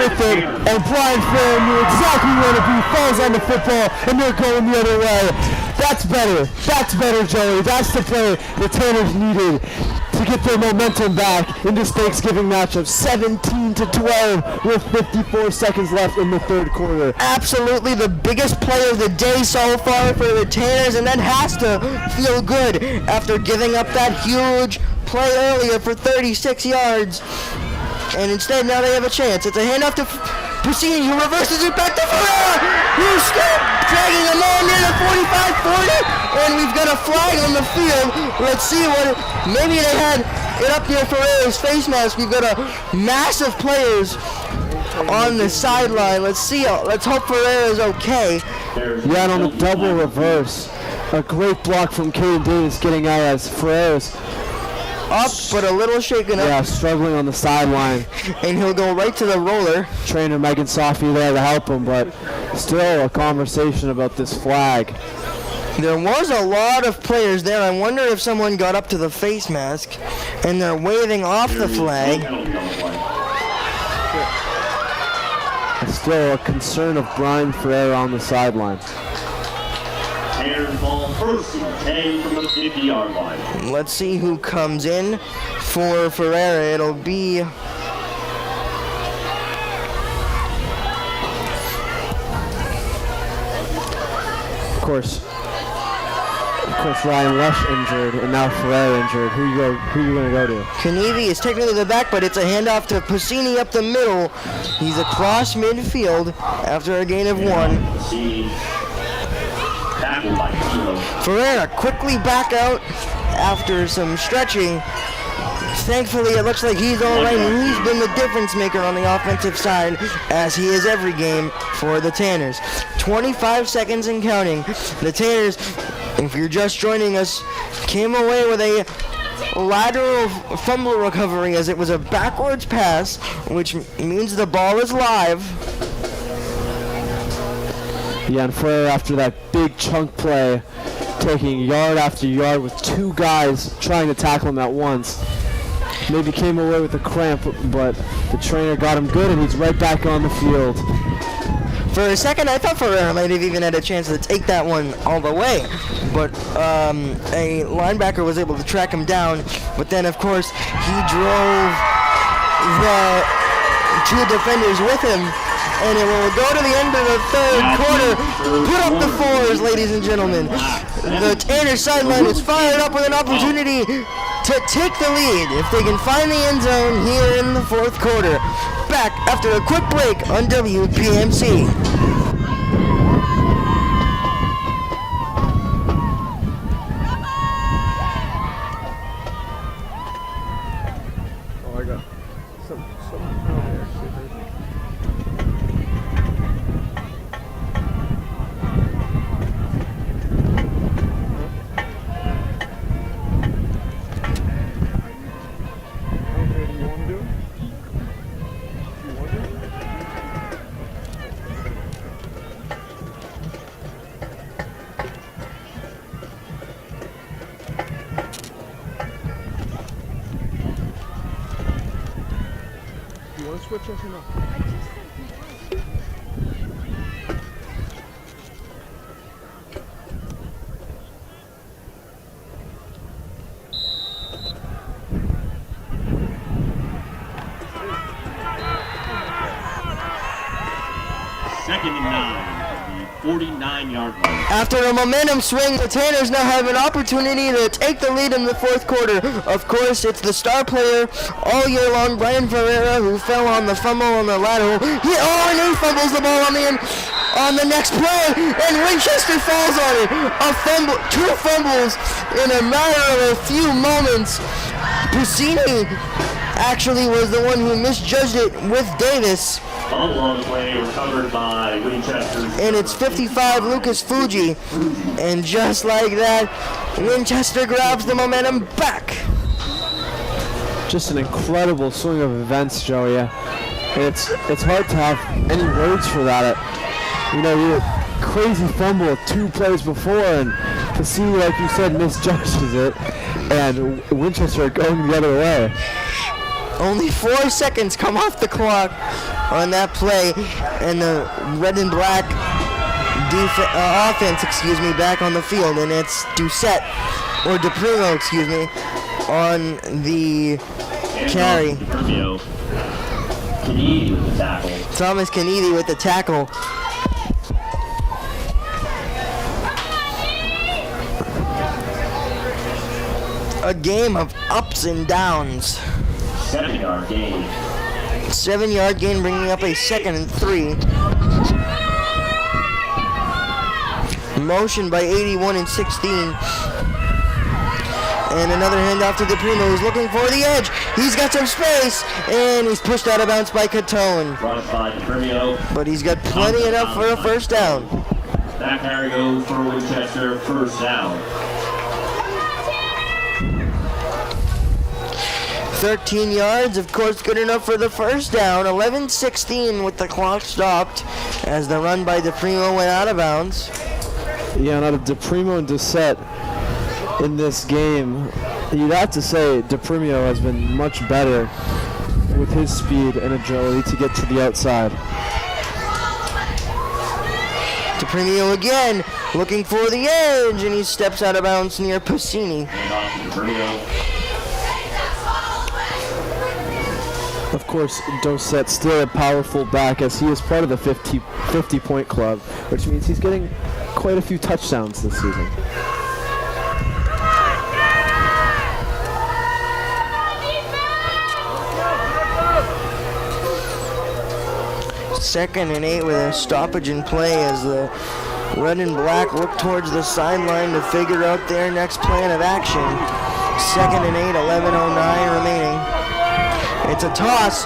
with it, and Brian Ferreira knew exactly where to be, falls on the football, and they're going the other way. That's better, Joey. That's the play the Tanners needed to get their momentum back in this Thanksgiving matchup. 17-12 with 54 seconds left in the third quarter. Absolutely the biggest play of the day so far for the Tanners, and that has to feel good after giving up that huge play earlier for 36 yards. And instead now they have a chance. It's a handoff to Puccini, who reverses it back to Ferreira, who's still dragging a man near the 45-40, and we've got a flag on the field. Let's see maybe they had it up near Ferreira's face mask. We've got a massive players on the sideline. Let's hope Ferreira's okay. Yeah, and on the double reverse, a great block from Caden Davis getting out as Ferreira's up, but a little shaken up. Yeah, struggling on the sideline. And he'll go right to the roller. Trainer Megan Sophie there to help him, but still a conversation about this flag. There was a lot of players there. I wonder if someone got up to the face mask and they're waving off the flag. Still a concern of Brian Ferreira on the sideline. Ball first and 10 from the 50-yard line. Let's see who comes in for Ferreira. It'll be of course Ryan Lush injured and now Ferreira injured. Who you going to go to? Kanevi is technically the back, but it's a handoff to Puccini up the middle. He's across midfield after a gain of 1. Ferreira quickly back out after some stretching. Thankfully, it looks like he's all right, and he's been the difference maker on the offensive side, as he is every game for the Tanners. 25 seconds and counting. The Tanners if you're just joining us, came away with a lateral fumble recovery as it was a backwards pass, which means the ball is live. Yeah, and Ferrer, after that big chunk play, taking yard after yard with two guys trying to tackle him at once. Maybe came away with a cramp, but the trainer got him good, and he's right back on the field. For a second, I thought Ferrer might have even had a chance to take that one all the way, but a linebacker was able to track him down. But then, of course, he drove the two defenders with him, and it will go to the end of the third quarter. Put up the fours, ladies and gentlemen. The Tanner sideline is fired up with an opportunity to take the lead if they can find the end zone here in the fourth quarter. Back after a quick break on WPMC. Oh, I got some oh, there. Okay, do you want to do it? You want to do it? You want to switch us or not? Second and 9 from the 49-yard line. After a momentum swing, the Tanners now have an opportunity to take the lead in the fourth quarter. Of course, it's the star player all year long, Brian Ferreira, who fell on the fumble on the lateral. And he fumbles the ball on the next play, and Winchester falls on it. A fumble, two fumbles in a matter of a few moments. Puccini actually was the one who misjudged it with Davis. Ball long play recovered by Winchester. And it's 55 Lucas Fuji. And just like that, Winchester grabs the momentum back. Just an incredible swing of events, Joey. It's hard to have any words for that. You know, you crazy fumble 2 plays before, and to see, like you said, misjudges it, and Winchester going the other way. Only 4 seconds come off the clock on that play, and the red and black offense, back on the field, and it's Doucette, or DePrimo, on the carry. Kennedy with the tackle. Thomas Kennedy with the tackle. A game of ups and downs. 7-yard gain. 7-yard gain, bringing up a 2nd and 3. Motion by 81 and 16. And another handoff to DePrimo, who's looking for the edge. He's got some space, and he's pushed out of bounds by Catone. Brought by DePrimo. But he's got plenty enough for a first down. That carry goes for Winchester, first down. 13 yards, of course, good enough for the first down. 11-16 with the clock stopped as the run by DePrimo went out of bounds. Yeah, and out of DePrimo and Doucette in this game, you'd have to say DePrimo has been much better with his speed and agility to get to the outside. DePrimo again looking for the edge, and he steps out of bounds near Puccini. Of course, Doucette's still a powerful back as he is part of the 50-point club, which means he's getting quite a few touchdowns this season. Second and 8 with a stoppage in play as the red and black look towards the sideline to figure out their next plan of action. 2nd and 8, 11:09 remaining. It's a toss.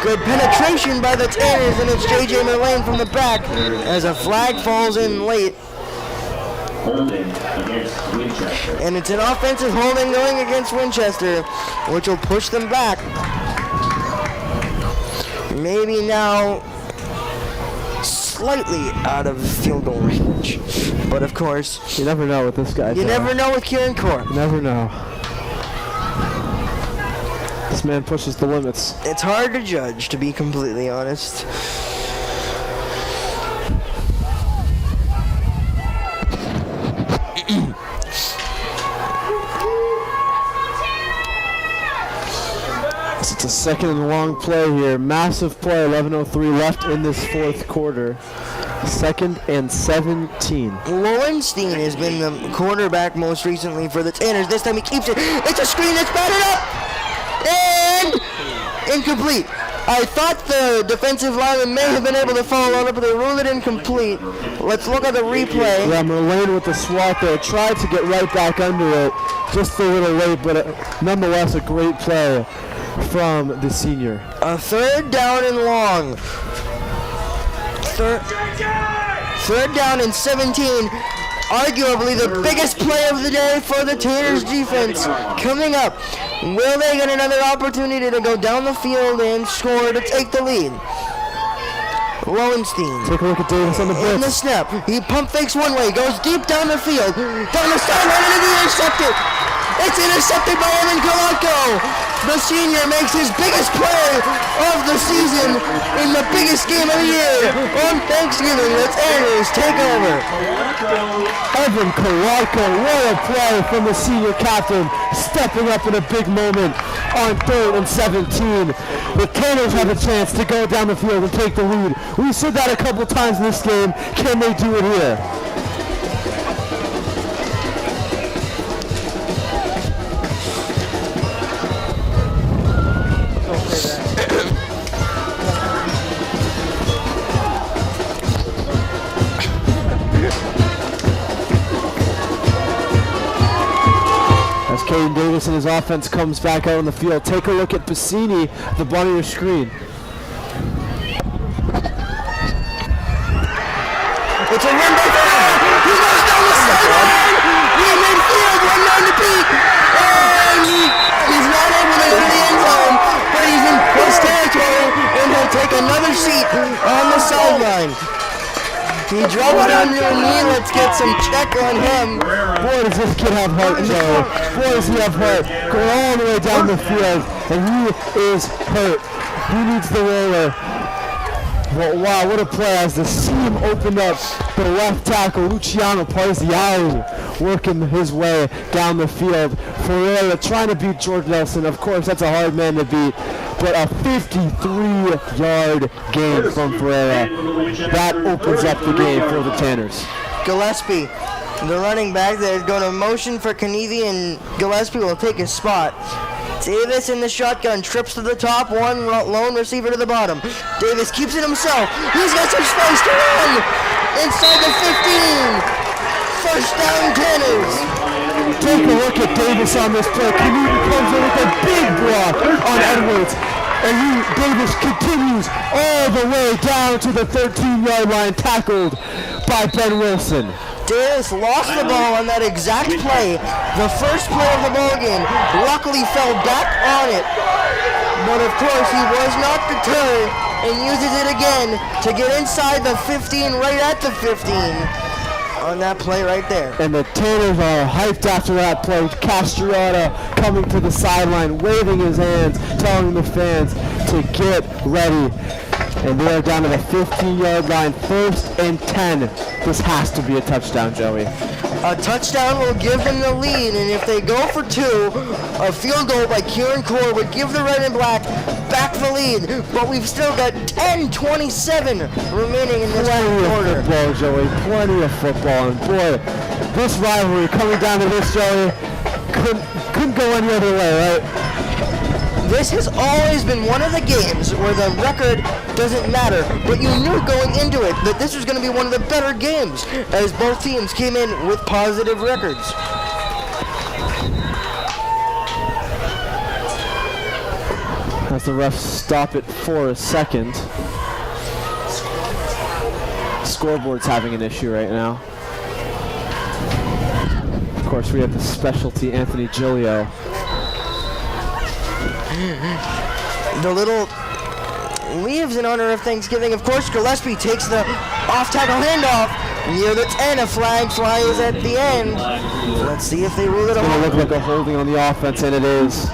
Good penetration by the Tanners, and it's J.J. Mullane from the back as a flag falls in late. holding against Winchester. And it's an offensive holding going against Winchester, which will push them back. Maybe now slightly out of field goal range. But of course, You never know with this guy. you never know with Kieran Core. You never know. This man pushes the limits. It's hard to judge, to be completely honest. It's a second and long play here. Massive play, 11:03 left in this fourth quarter. 2nd and 17. Lowenstein has been the quarterback most recently for the Tanners. This time he keeps it. It's a screen that's batted up! And incomplete. I thought the defensive lineman may have been able to follow on it, but they ruled it incomplete. Let's look at the replay. Yeah, Merlane with the swat there. Tried to get right back under it. Just a little late, but nonetheless a great play from the senior. A third down and long. Third down and 17. Arguably the biggest play of the day for the Tanners defense. Coming up, will they get another opportunity to go down the field and score to take the lead? Lowenstein. Take a look at Davis on the In the blitz. snap, he pump fakes one way, goes deep down the field, down the sideline, and it's intercepted. It's intercepted by Evan Kolotko. The senior makes his biggest play of the season in the biggest game of the year. On Thanksgiving, the Tanners take over. Evan Kolotko, what a play from the senior captain, stepping up in a big moment on 3rd and 17. The Tanners have a chance to go down the field and take the lead. We said that a couple times in this game. Can they do it here? As Caden Davis and his offense comes back out on the field, take a look at Bassini at the bottom of your screen. It's a run by Ferreira. He goes down the sideline. He midfield, 1 man to beat. And he's not able to go to the end zone, but he's in close territory, and he'll take another seat on the sideline. He dropped it under a knee. Let's get some check on him. Boy, does this kid have heart, Joe. Boy, does he have heart. Going all the way down the field, and he is hurt. He needs the roller. But wow, what a play as the seam opened up. The left tackle, Luciano Parziali, working his way down the field. Ferreira trying to beat George Nelson. Of course, that's a hard man to beat. But a 53-yard gain from Ferreira. That opens up the game for the Tanners. Gillespie, the running back, that is going to motion for Kenevi, and Gillespie will take his spot. Davis in the shotgun, trips to the top, one lone receiver to the bottom. Davis keeps it himself. He's got some space to run inside the 15. First down, Tanners. Take a look at Davis on this play. Kenevi comes in with a big block on Edwards. And Davis continues all the way down to the 13-yard line, tackled by Ben Wilson. Davis lost the ball on that exact play, the first play of the ball game. Luckily fell back on it, but of course he was not deterred and uses it again to get inside the 15, right at the 15 on that play right there. And the Tanners are hyped after that play. Castriota coming to the sideline, waving his hands, telling the fans to get ready. And they are down to the 15-yard line, 1st and 10. This has to be a touchdown, Joey. A touchdown will give them the lead, and if they go for 2, a field goal by Kieran Core would give the red and black back the lead. But we've still got 10:27 remaining in this quarter. Football, Joey. Plenty of football. And boy, this rivalry coming down to this, Joey, couldn't go any other way, right? This has always been one of the games where the record doesn't matter, but you knew going into it that this was going to be one of the better games, as both teams came in with positive records. As the refs stop it for a second. Scoreboard's having an issue right now. course, we have the specialty Anthony Gilio. The little leaves in honor of Thanksgiving. Of course, Gillespie takes the off-tackle handoff near the 10. A flag flies at the end. Let's see if they rule it It's going to look off. like a holding on the offense, and it is.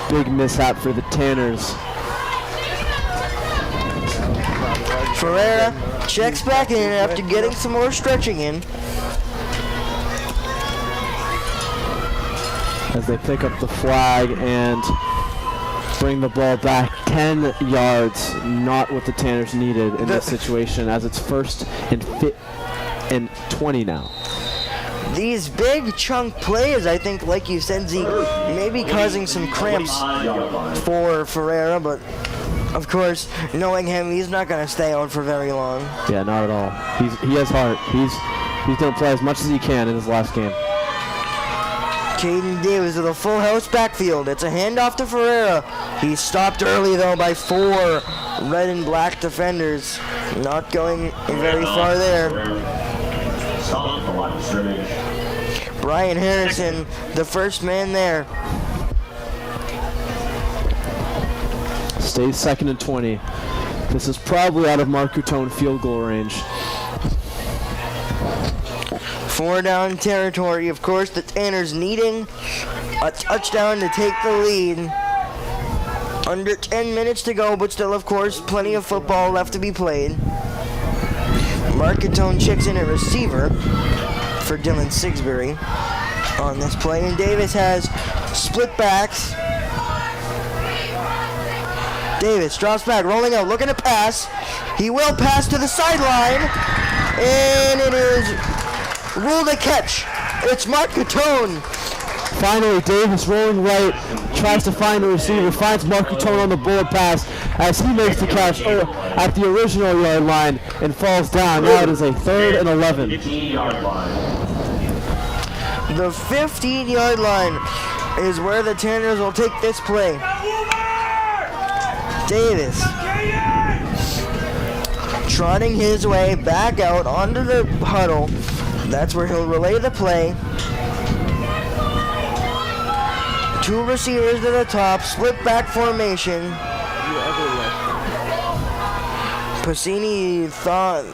Big mishap for the Tanners. Ferreira checks back in after getting some more stretching in. As they pick up the flag and bring the ball back 10 yards, not what the Tanners needed in this situation, as it's 1st and 20 now. These big chunk plays, I think, like you said, Zeke, may be causing some cramps for Ferreira, but of course, knowing him, he's not going to stay out for very long. Yeah, not at all. He has heart. He's going to play as much as he can in his last game. Caden Davis with a full house backfield. It's a handoff to Ferreira. He's stopped early, though, by 4 red and black defenders. Not going very far there. Brian Harrison, the first man there. Stays 2nd and 20. This is probably out of Mark Coutone field goal range. 4 down territory. Of course, the Tanners needing a touchdown to take the lead. Under 10 minutes to go, but still, of course, plenty of football left to be played. Mark Coutone checks in a receiver for Dylan Sigsbury on this play, and Davis has split backs. Davis drops back, rolling out, looking to pass. He will pass to the sideline, and it is ruled a catch. It's Mark Coutone. Finally, Davis rolling right, tries to find the receiver, finds Mark Coutone on the bullet pass as he makes the catch at the original yard line and falls down. Now it is a 3rd and 11. 15-yard line. The 15-yard line is where the Tanners will take this play. Davis trotting his way back out onto the huddle. That's where he'll relay the play. 2 receivers to the top, split back formation. Pacini thought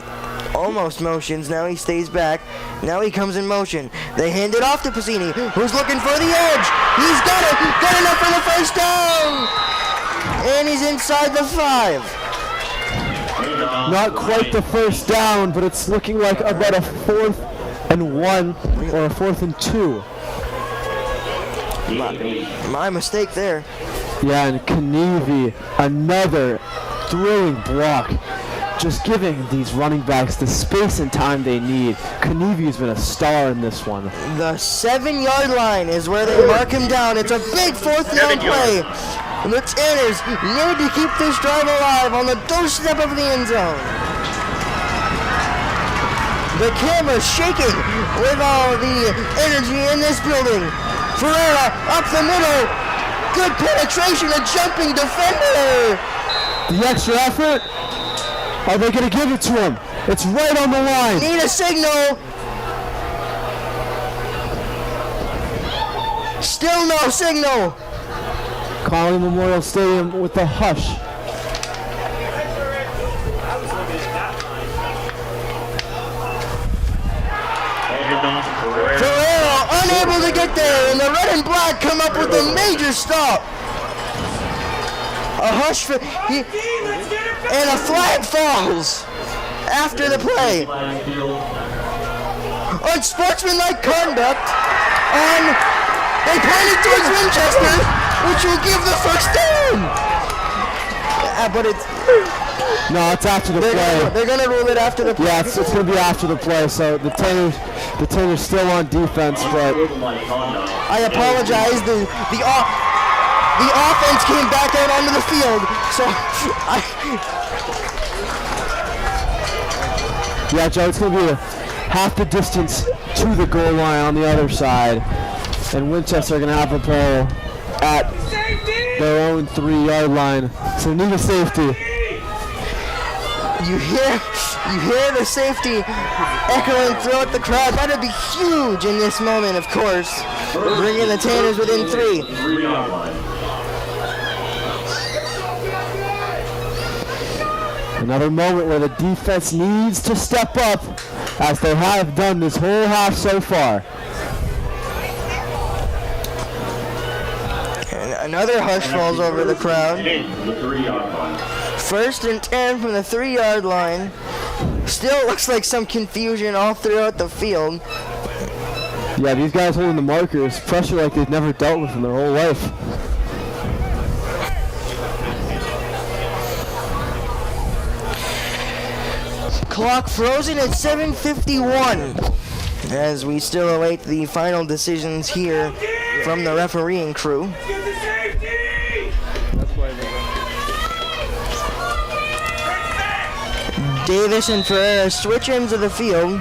almost motions, now he stays back. Now he comes in motion. They hand it off to Pacini, who's looking for the edge. He's got it, got enough for the first down. And he's inside the 5. Not quite the first down, but it's looking like about a 4th and 1 or a 4th and 2. My mistake there. Yeah, and Kanivi, another thrilling block. Just giving these running backs the space and time they need. Kanivi's been a star in this one. The 7-yard line is where they mark him down. It's a big 4th down play. And the Tanners need to keep this drive alive on the doorstep of the end zone. The camera's shaking with all the energy in this building. Ferreira up the middle. Good penetration, a jumping defender. The extra effort? Are they going to give it to him? It's right on the line. Need a signal. Still no signal. Calling Memorial Stadium with the hush. Ferreira unable to get there, and the red and black come up with a major stop. A hush for, and a flag falls after the play. Unsportsmanlike conduct on, they pointed towards Winchester, which will give the first down. But it's, No, it's after the play. they're gonna rule it after the play. Yeah, it's going to be after the play. So the Tanners still on defense, but I apologize. The offense came back out onto the field, so yeah, Joe, it's going to be half the distance to the goal line on the other side, and Winchester are going to have the ball at their own 3-yard line. So need a safety. You hear the safety echoing throughout the crowd. That'd be huge in this moment, of course. Bringing the Tanners within 3. 3-yard line. Another moment where the defense needs to step up, as they have done this whole half so far. And another hush falls over the crowd. 10 from the 3-yard line. 1st and 10 from the 3-yard line. Still looks like some confusion all throughout the field. Yeah, these guys holding the markers, pressure like they've never dealt with in their whole life. Clock frozen at 7:51 as we still await the final decisions here from the refereeing crew. That's why they Davis and Ferreira switch ends of the field.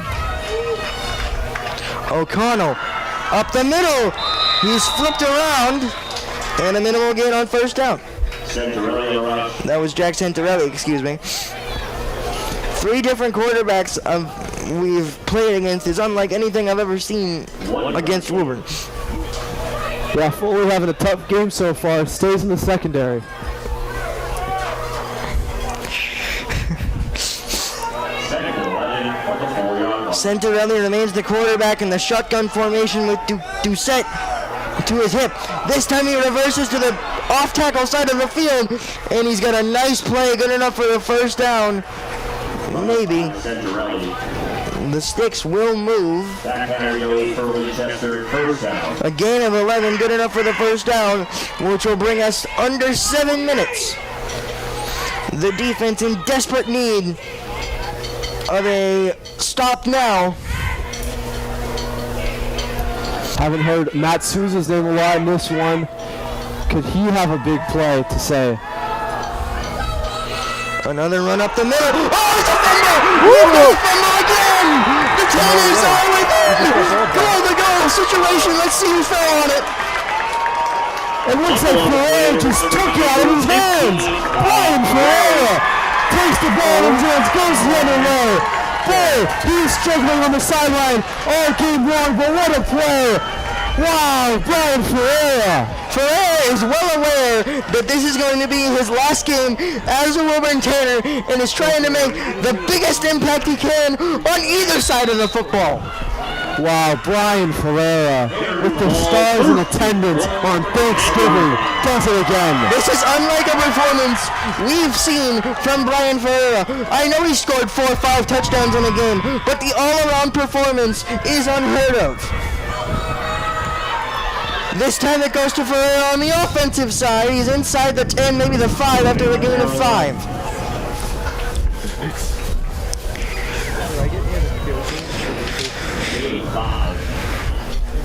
O'Connell up the middle. He's flipped around, and a minimal gain on 1st down. Centerelli rush. That was Jack Santarelli, excuse me. 3 different quarterbacks we've played against is unlike anything I've ever seen against Woburn. Yeah, Foley having a tough game so far, stays in the secondary. Second and 11 from the 4-yard line. Santarelli remains the quarterback in the shotgun formation with Doucette to his hip. This time he reverses to the off-tackle side of the field, and he's got a nice play, good enough for the 1st down. Maybe. Centerelli. The sticks will move. Back goes for Winchester, 1st down. A gain of 11, good enough for the 1st down, which will bring us under 7 minutes. The defense in desperate need of a stop now. Haven't heard Matt Souza's name a lot in this one. Could he have a big play to say? Another run up the middle. Oh, it's a fumble! It's a fumble again! The Tanners are within! Goal-to-goal situation. Let's see who fell on it. It looks like Ferreira just took it out of his hands. Brian Ferreira takes the ball in his hands, goes the other way. Boy, he was struggling on the sideline all game long, but what a play. Wow, Brian Ferreira. Ferreira is well aware that this is going to be his last game as a Woburn Tanner and is trying to make the biggest impact he can on either side of the football. Wow, Brian Ferreira with the stars in attendance on Thanksgiving does it again. This is unlike a performance we've seen from Brian Ferreira. I know he scored 4 or 5 touchdowns in a game, but the all-around performance is unheard of. This time it goes to Ferreira on the offensive side. He's inside the 10, maybe the 5 after a gain of 5.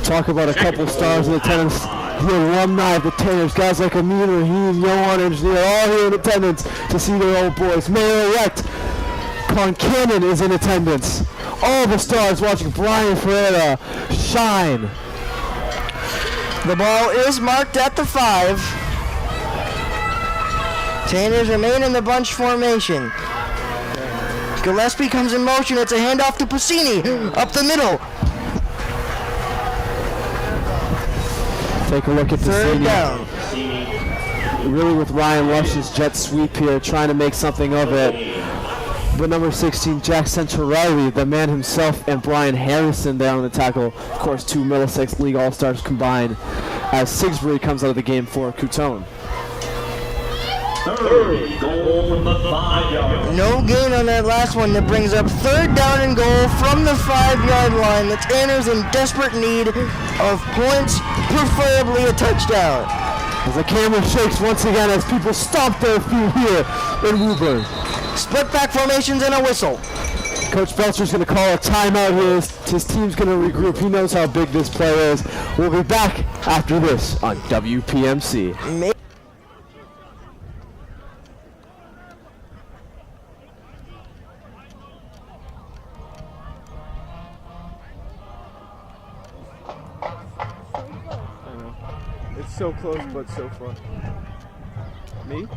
Talk about a couple stars in attendance. The alumni of the Tanners, guys like Amin Rahim, Johan Engineer, all here in attendance to see their old boys. Mayor-elect Concannon is in attendance. All the stars watching Brian Ferreira shine. The ball is marked at the 5. Tanners remain in the bunch formation. Gillespie comes in motion. It's a handoff to Puccini. Up the middle. Take a look at the 3rd down. Really with Ryan Lush's jet sweep here, trying to make something of it. But number 16, Jack Centrarelli, the man himself, and Brian Harrison there on the tackle. Of course, 2 Middlesex League All-Stars combined, as Sigsbury comes out of the game for Coutone. 3rd, goal from the 5-yard line. No gain on that last one. That brings up 3rd down and goal from the 5-yard line. The Tanners in desperate need of points, preferably a touchdown. As the camera shakes once again as people stomp their feet here in Woburn. Split back formations and a whistle. Coach Belcher's going to call a timeout here. His team's going to regroup. He knows how big this play is. We'll be back after this on WPMC. It's so close, but so far. Me?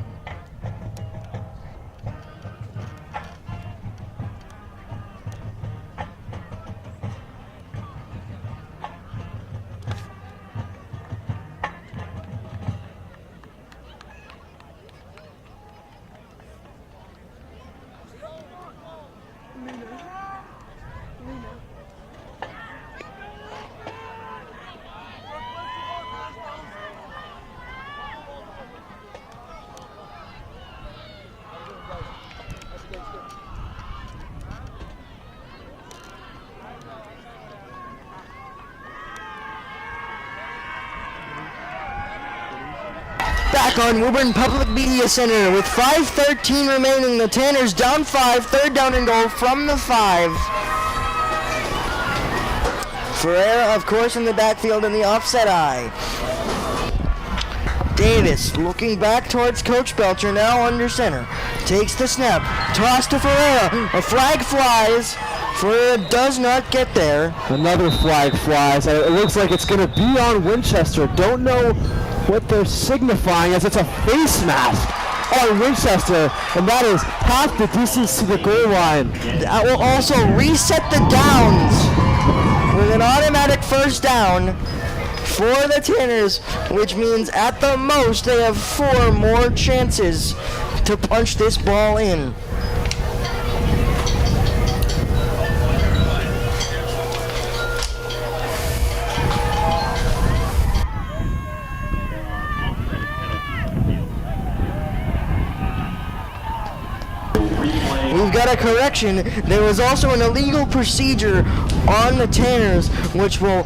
back on Woburn Public Media Center with 5:13 remaining. The Tanners down 5, third down and goal from the 5. Ferreira, of course, in the backfield in the offset eye. Davis looking back towards Coach Belcher, now under center. Takes the snap. Toss to Ferreira. A flag flies. Ferreira does not get there. Another flag flies. It looks like it's going to be on Winchester. Don't know what they're signifying, as it's a face mask on Winchester, and that is half the distance to the goal line. That will also reset the downs with an automatic first down for the Tanners, which means at the most they have 4 more chances to punch this ball in. We've got a correction. There was also an illegal procedure on the Tanners, which will,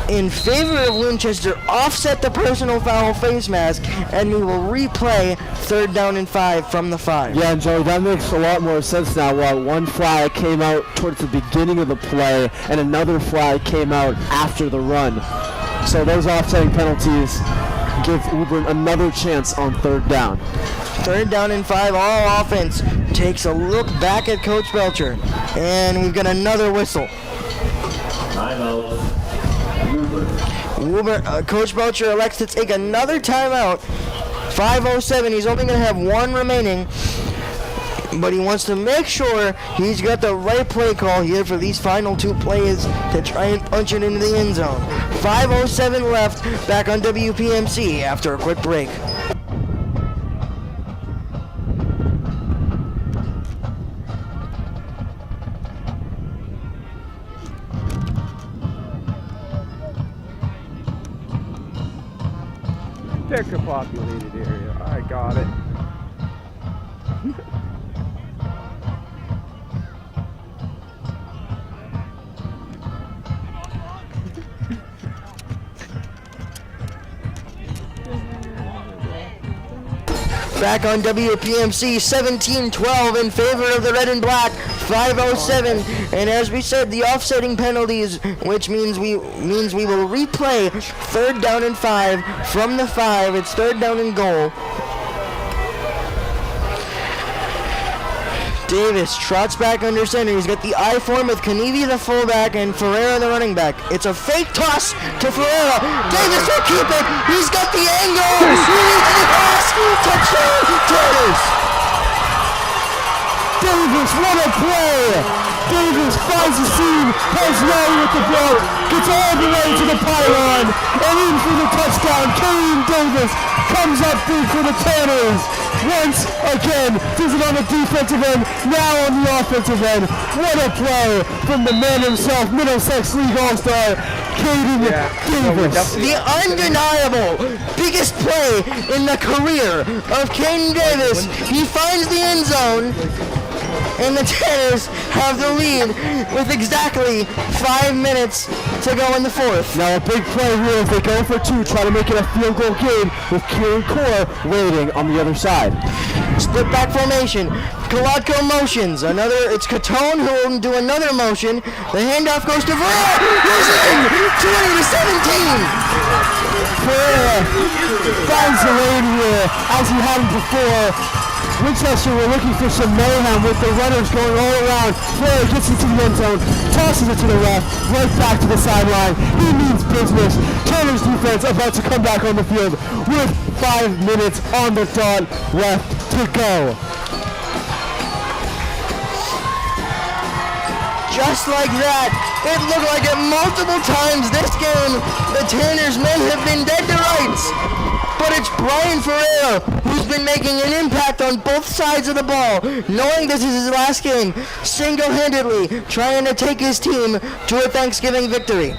in favor of Winchester, offset the personal foul face mask, and we will replay third down and 5 from the 5. Yeah, and Joey, that makes a lot more sense now. While one flag came out towards the beginning of the play, and another flag came out after the run. So those offsetting penalties give Woburn another chance on third down. Third down and 5, all offense takes a look back at Coach Belcher, and we've got another whistle. Timeout. Woburn. Coach Belcher elects to take another timeout. 5:07, he's only going to have 1 remaining, but he wants to make sure he's got the right play call here for these final 2 plays to try and punch it into the end zone. 5:07 left, back on WPMC after a quick break. Pick a populated area. I got it. Back on WPMC, 17-12 in favor of the red and black. 5:07, and as we said, the offsetting penalties, which means we will replay third down and 5 from the 5. It's third down and goal. Davis trots back under center. He's got the I form with Kanevi the fullback and Ferreira the running back. It's a fake toss to Ferreira. Davis will keep it. He's got the angle. He needs the pass. Touchdown, Tanners. Davis, what a play! Davis finds the seam, has Larry with the block, gets all the way to the pylon, and in for the touchdown. Kareem Davis comes up big for the Tanners. Once again, does it on the defensive end, now on the offensive end. What a play from the man himself, Middlesex League All-Star, Kareem Davis. The undeniable biggest play in the career of Caden Davis. He finds the end zone, and the Tanners have the lead with exactly 5 minutes to go in the 4th. Now a big play here if they go for 2, try to make it a field goal game with Kieran Core waiting on the other side. Split back formation. Kolodko motions. It's Catone who will do another motion. The handoff goes to Ferreira. He's in! 20-17. Ferreira finds the lane here as he hadn't before. Winchester were looking for some mayhem with the runners going all around. Ferreira gets into the end zone, tosses it to the left, right back to the sideline. He means business. Tanner's defense about to come back on the field with 5 minutes on the dot left to go. Just like that, it looked like it multiple times this game. The Tanners men have been dead to rights. But it's Brian Ferreira who's been making an impact on both sides of the ball, knowing this is his last game, single-handedly trying to take his team to a Thanksgiving victory.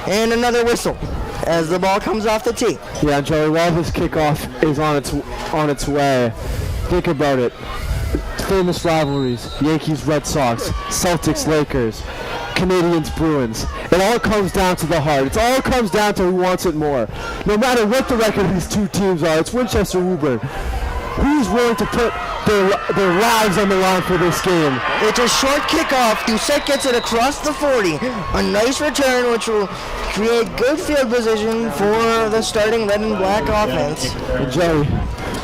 And another whistle as the ball comes off the tee. Yeah, Joey, while this kickoff is on its way, think about it. Famous rivalries, Yankees, Red Sox, Celtics, Lakers. Canadians Bruins. It all comes down to the heart. It all comes down to who wants it more. No matter what the record of these two teams are, it's Winchester Woburn. Who's willing to put their lives on the line for this game? It's a short kickoff. Doucette gets it across the 40. A nice return, which will create good field position for the starting red and black offense. And Joey,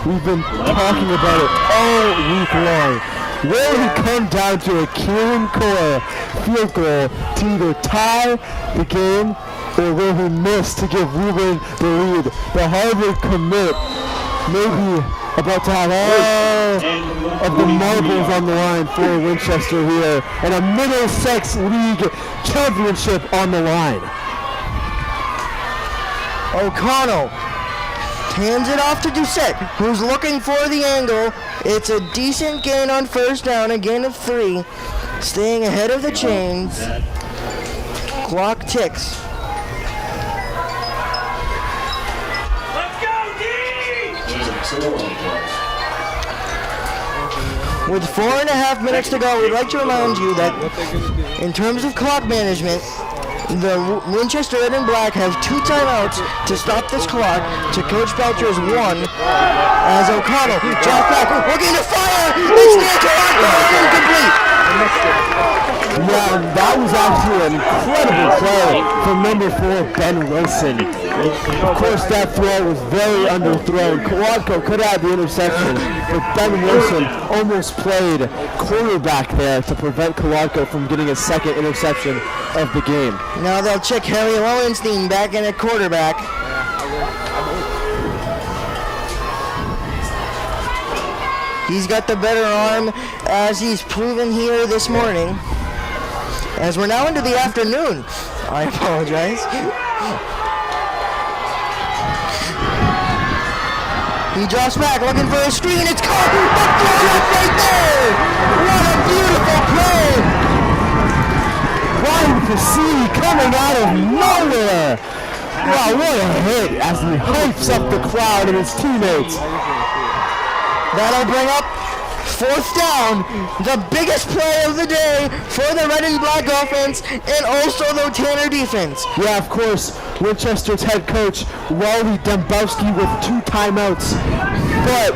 we've been talking about it all week long. Will he come down to a Kieran Core field goal to either tie the game, or will he miss to give Woburn the lead? The Harvard commit maybe about to have all of the marbles on the line for Winchester here, and a Middlesex League championship on the line. O'Connell hands it off to Doucette, who's looking for the angle. It's a decent gain on first down, a gain of 3. Staying ahead of the chains. Clock ticks. With 4.5 minutes to go, we'd like to remind you that in terms of clock management, the Winchester Red and Black have 2 timeouts to stop this clock to Coach Belcher's 1 as O'Connell drops back, looking to fire. It's near to incomplete. Yeah, that was actually an incredible play from number 4, Ben Wilson. Of course, that throw was very underthrown. Kawadko could have the interception, but Ben Wilson almost played quarterback there to prevent Kawadko from getting a second interception of the game. Now they'll check Harry Lowenstein back in at quarterback. He's got the better arm, as he's proven here this morning. As we're now into the afternoon. I apologize. He drops back, looking for a screen. It's caught. The throw up right there. What a beautiful play. Ryan Cassini coming out of nowhere. Wow, what a hit as he hypes up the crowd and his teammates. That'll bring up 4th down, the biggest play of the day for the red and black offense and also the Tanner defense. Yeah, of course, Winchester's head coach, Wally Dembowski, with 2 timeouts. But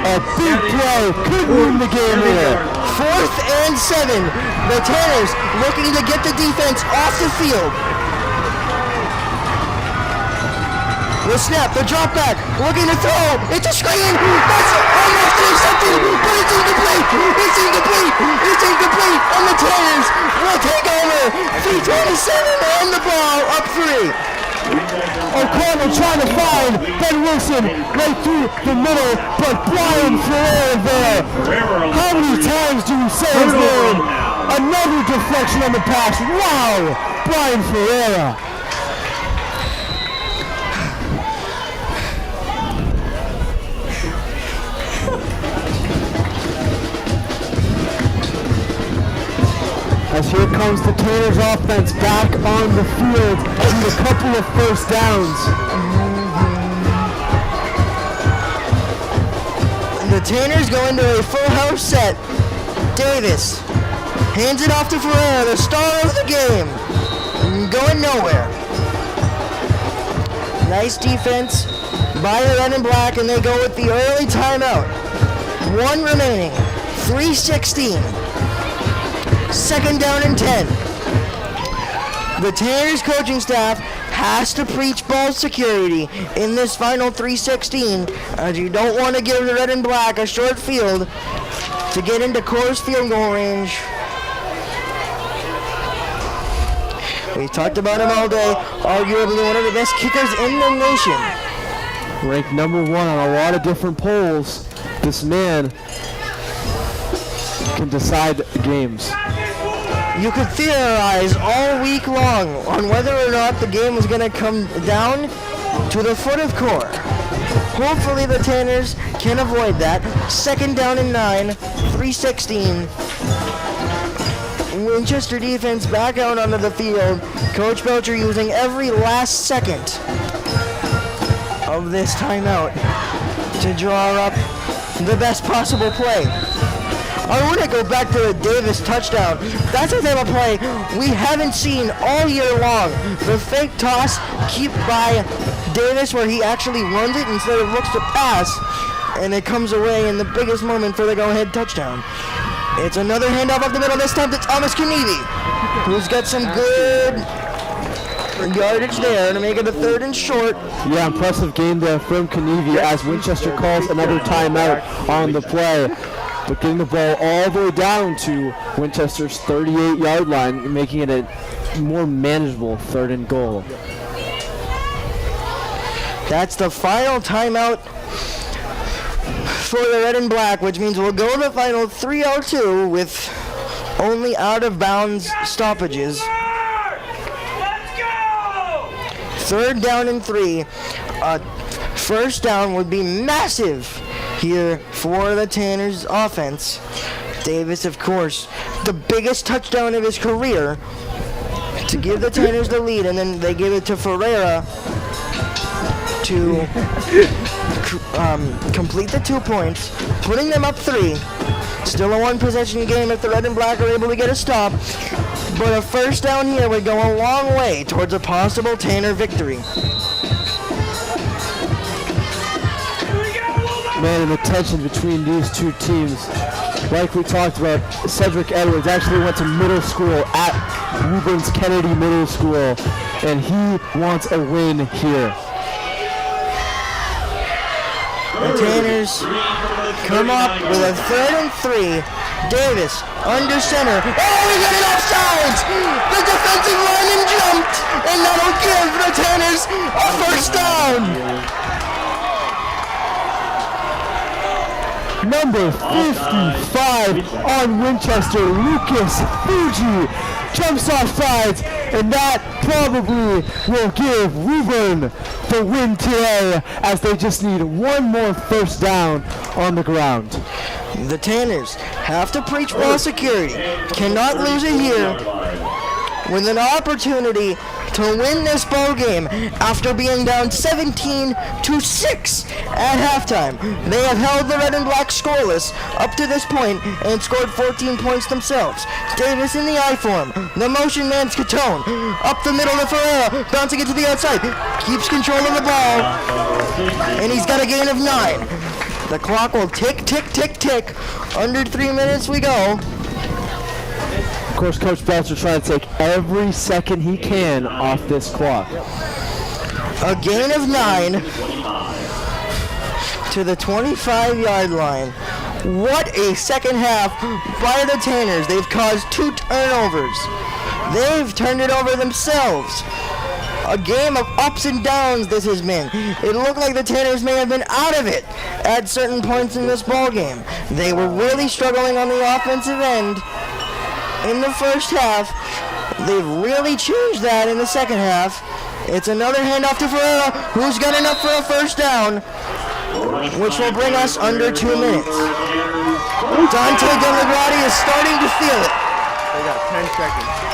a big play could win the game here. 4th and 7. The Tanners looking to get the defense off the field. The snap, the drop back, looking to throw. It's a screen. That's almost intercepted, but it's incomplete. It's incomplete. It's incomplete. And the Tanners will take over. 3:27 on the ball, up 3. O'Connell trying to find Ben Wilson right through the middle, but Brian Ferreira there. How many times do we say his name? Another deflection on the pass. Wow, Brian Ferreira. As here comes the Tanners offense back on the field with a couple of first downs. The Tanners go into a full house set. Davis hands it off to Ferreira, the star of the game. Going nowhere. Nice defense by the red and black, and they go with the early timeout. 1 remaining. 3:16. 2nd down and 10. The Tanners coaching staff has to preach ball security in this final 3:16, as you don't want to give the red and black a short field to get into Core's field goal range. We've talked about him all day, arguably one of the best kickers in the nation. Ranked number 1 on a lot of different polls, this man can decide games. You could theorize all week long on whether or not the game was going to come down to the foot of Core. Hopefully the Tanners can avoid that. 2nd down and 9, 3:16. Winchester defense back out onto the field. Coach Belcher using every last second of this timeout to draw up the best possible play. I want to go back to the Davis touchdown. That's a type of play we haven't seen all year long. The fake toss kept by Davis where he actually runs it instead of looks to pass, and it comes away in the biggest moment for the go-ahead touchdown. It's another handoff up the middle, this time to Thomas Kanivi, who's got some good yardage there to make it a 3rd and short. Yeah, impressive game there from Kanivi as Winchester calls another timeout on the play. But getting the ball all the way down to Winchester's 38-yard line, making it a more manageable 3rd and goal. That's the final timeout for the red and black, which means we'll go to the final 3:02 with only out-of-bounds stoppages. 3rd down and 3. 1st down would be massive here for the Tanners offense. Davis, of course, the biggest touchdown of his career to give the Tanners the lead, and then they give it to Ferreira to complete the 2 points, putting them up 3. Still a 1-possession game if the red and black are able to get a stop, but a 1st down here would go a long way towards a possible Tanner victory. Man, and the tension between these two teams, like we talked about, Cedric Edwards actually went to middle school at Woburn's Kennedy Middle School, and he wants a win here. The Tanners come up with a 3rd and 3. Davis under center. Oh, we got it offsides! The defensive lineman jumped, and that'll give the Tanners a 1st down. Number 55 on Winchester, Lucas Fuji, jumps off sides, and that probably will give Woburn the win today as they just need one more 1st down on the ground. The Tanners have to preach ball security. Cannot lose it here with an opportunity to win this ball game after being down 17-6 at halftime. They have held the red and black scoreless up to this point and scored 14 points themselves. Davis in the I form. The motion man Scatone up the middle to Ferreira, bouncing it to the outside. Keeps control of the ball, and he's got a gain of 9. The clock will tick, tick, tick, tick. Under 3 minutes we go. Of course, Coach Belcher trying to take every second he can off this clock. A gain of 9 to the 25-yard line. What a second half by the Tanners. They've caused 2 turnovers. They've turned it over themselves. A game of ups and downs this has been. It looked like the Tanners may have been out of it at certain points in this ball game. They were really struggling on the offensive end in the 1st half. They've really changed that in the 2nd half. It's another handoff to Ferreira, who's got enough for a 1st down, which will bring us under 2 minutes. Dante Delagrati is starting to feel it. They got 10 seconds.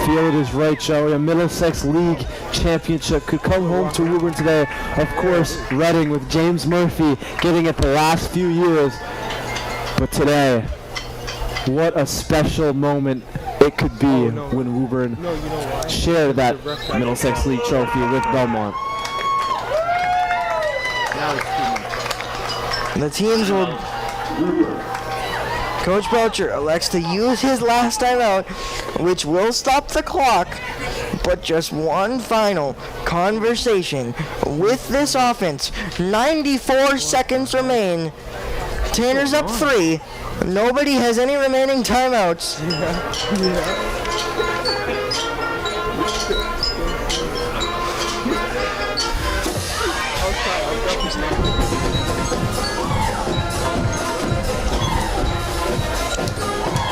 Feel it is right, Joey. A Middlesex League championship could come home to Woburn today. Of course, Reading with James Murphy getting it the last few years. But today, what a special moment it could be when Woburn shared that Middlesex League trophy with Belmont. The teams will... Coach Belcher elects to use his last timeout, which will stop the clock, but just one final conversation with this offense. 94 seconds remain. Tanner's up 3. Nobody has any remaining timeouts.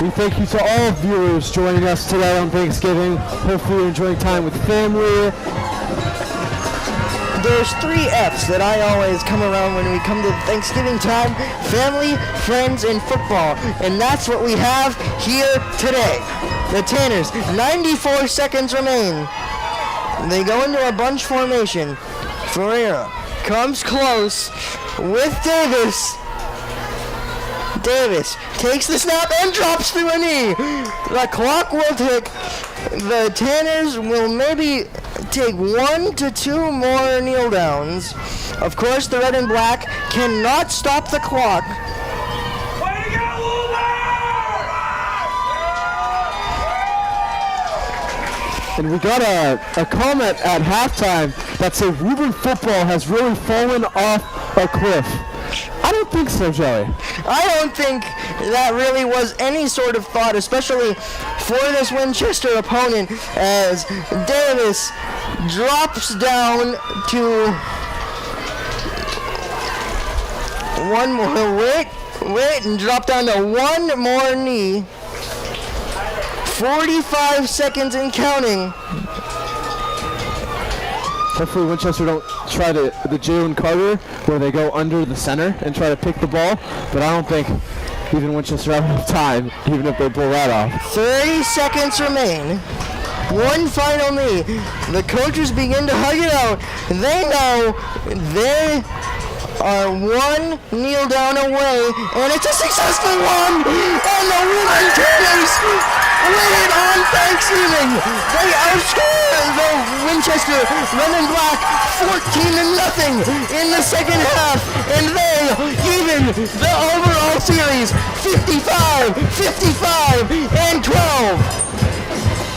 We thank you to all viewers joining us today on Thanksgiving. Hopefully you're enjoying time with family. The there's 3 F's that I always come around when we come to Thanksgiving time: family, friends, and football. And that's what we have here today. The Tanners, 94 seconds remain. They go into a bunch formation. Ferreira comes close with Davis. Davis takes the snap and drops through a knee. The clock will tick. The Tanners will maybe take 1 to 2 more kneel downs. Of course, the red and black cannot stop the clock. Way to go, Woburn! And we got a comment at halftime that said Woburn football has really fallen off a cliff. I don't think so, Joey. I don't think that really was any sort of thought, especially for this Winchester opponent, as Davis drops down to one more. Wait, and drop down to one more knee. 45 seconds and counting. Hopefully Winchester don't try the Jalen Carter where they go under the center and try to pick the ball, but I don't think even Winchester have enough time, even if they pull that off. 30 seconds remain. One final knee. The coaches begin to hug it out. They know they are one kneel down away, and it's a successful one! And the Woburn Tanners win it on Thanksgiving! They outscore the Winchester Red and Black 14-0 in the second half, and they even the overall series 55, 55, and 12.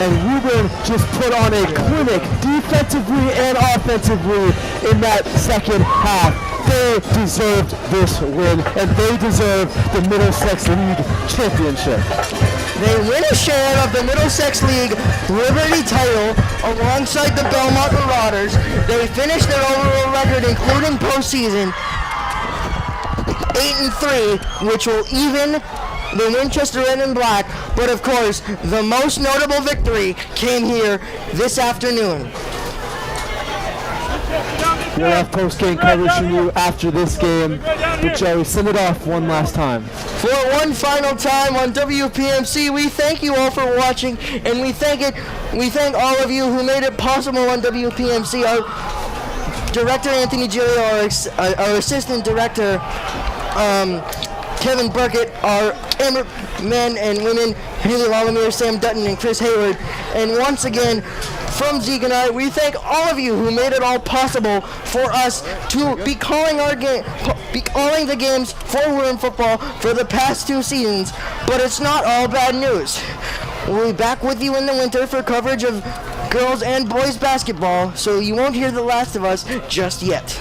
And Woburn just put on a clinic defensively and offensively in that second half. They deserved this win, and they deserve the Middlesex League championship. They win a share of the Middlesex League Liberty title alongside the Belmont Marauders. They finished their overall record, including postseason, 8-3, which will even the Winchester Red and Black. But of course, the most notable victory came here this afternoon. We'll have post-game coverage from you after this game. But Joey, send it off one last time. For one final time on WPMC, we thank you all for watching, and we thank all of you who made it possible on WPMC. Our director Anthony Gilio, our assistant director Kevin Burkett, our cameramen and women Haley Lalomere, Sam Dutton, and Chris Hayward. And once again, from Zeke and I, we thank all of you who made it all possible for us to be calling the games for Woburn football for the past 2 seasons. But it's not all bad news. We'll be back with you in the winter for coverage of girls and boys basketball, so you won't hear the last of us just yet.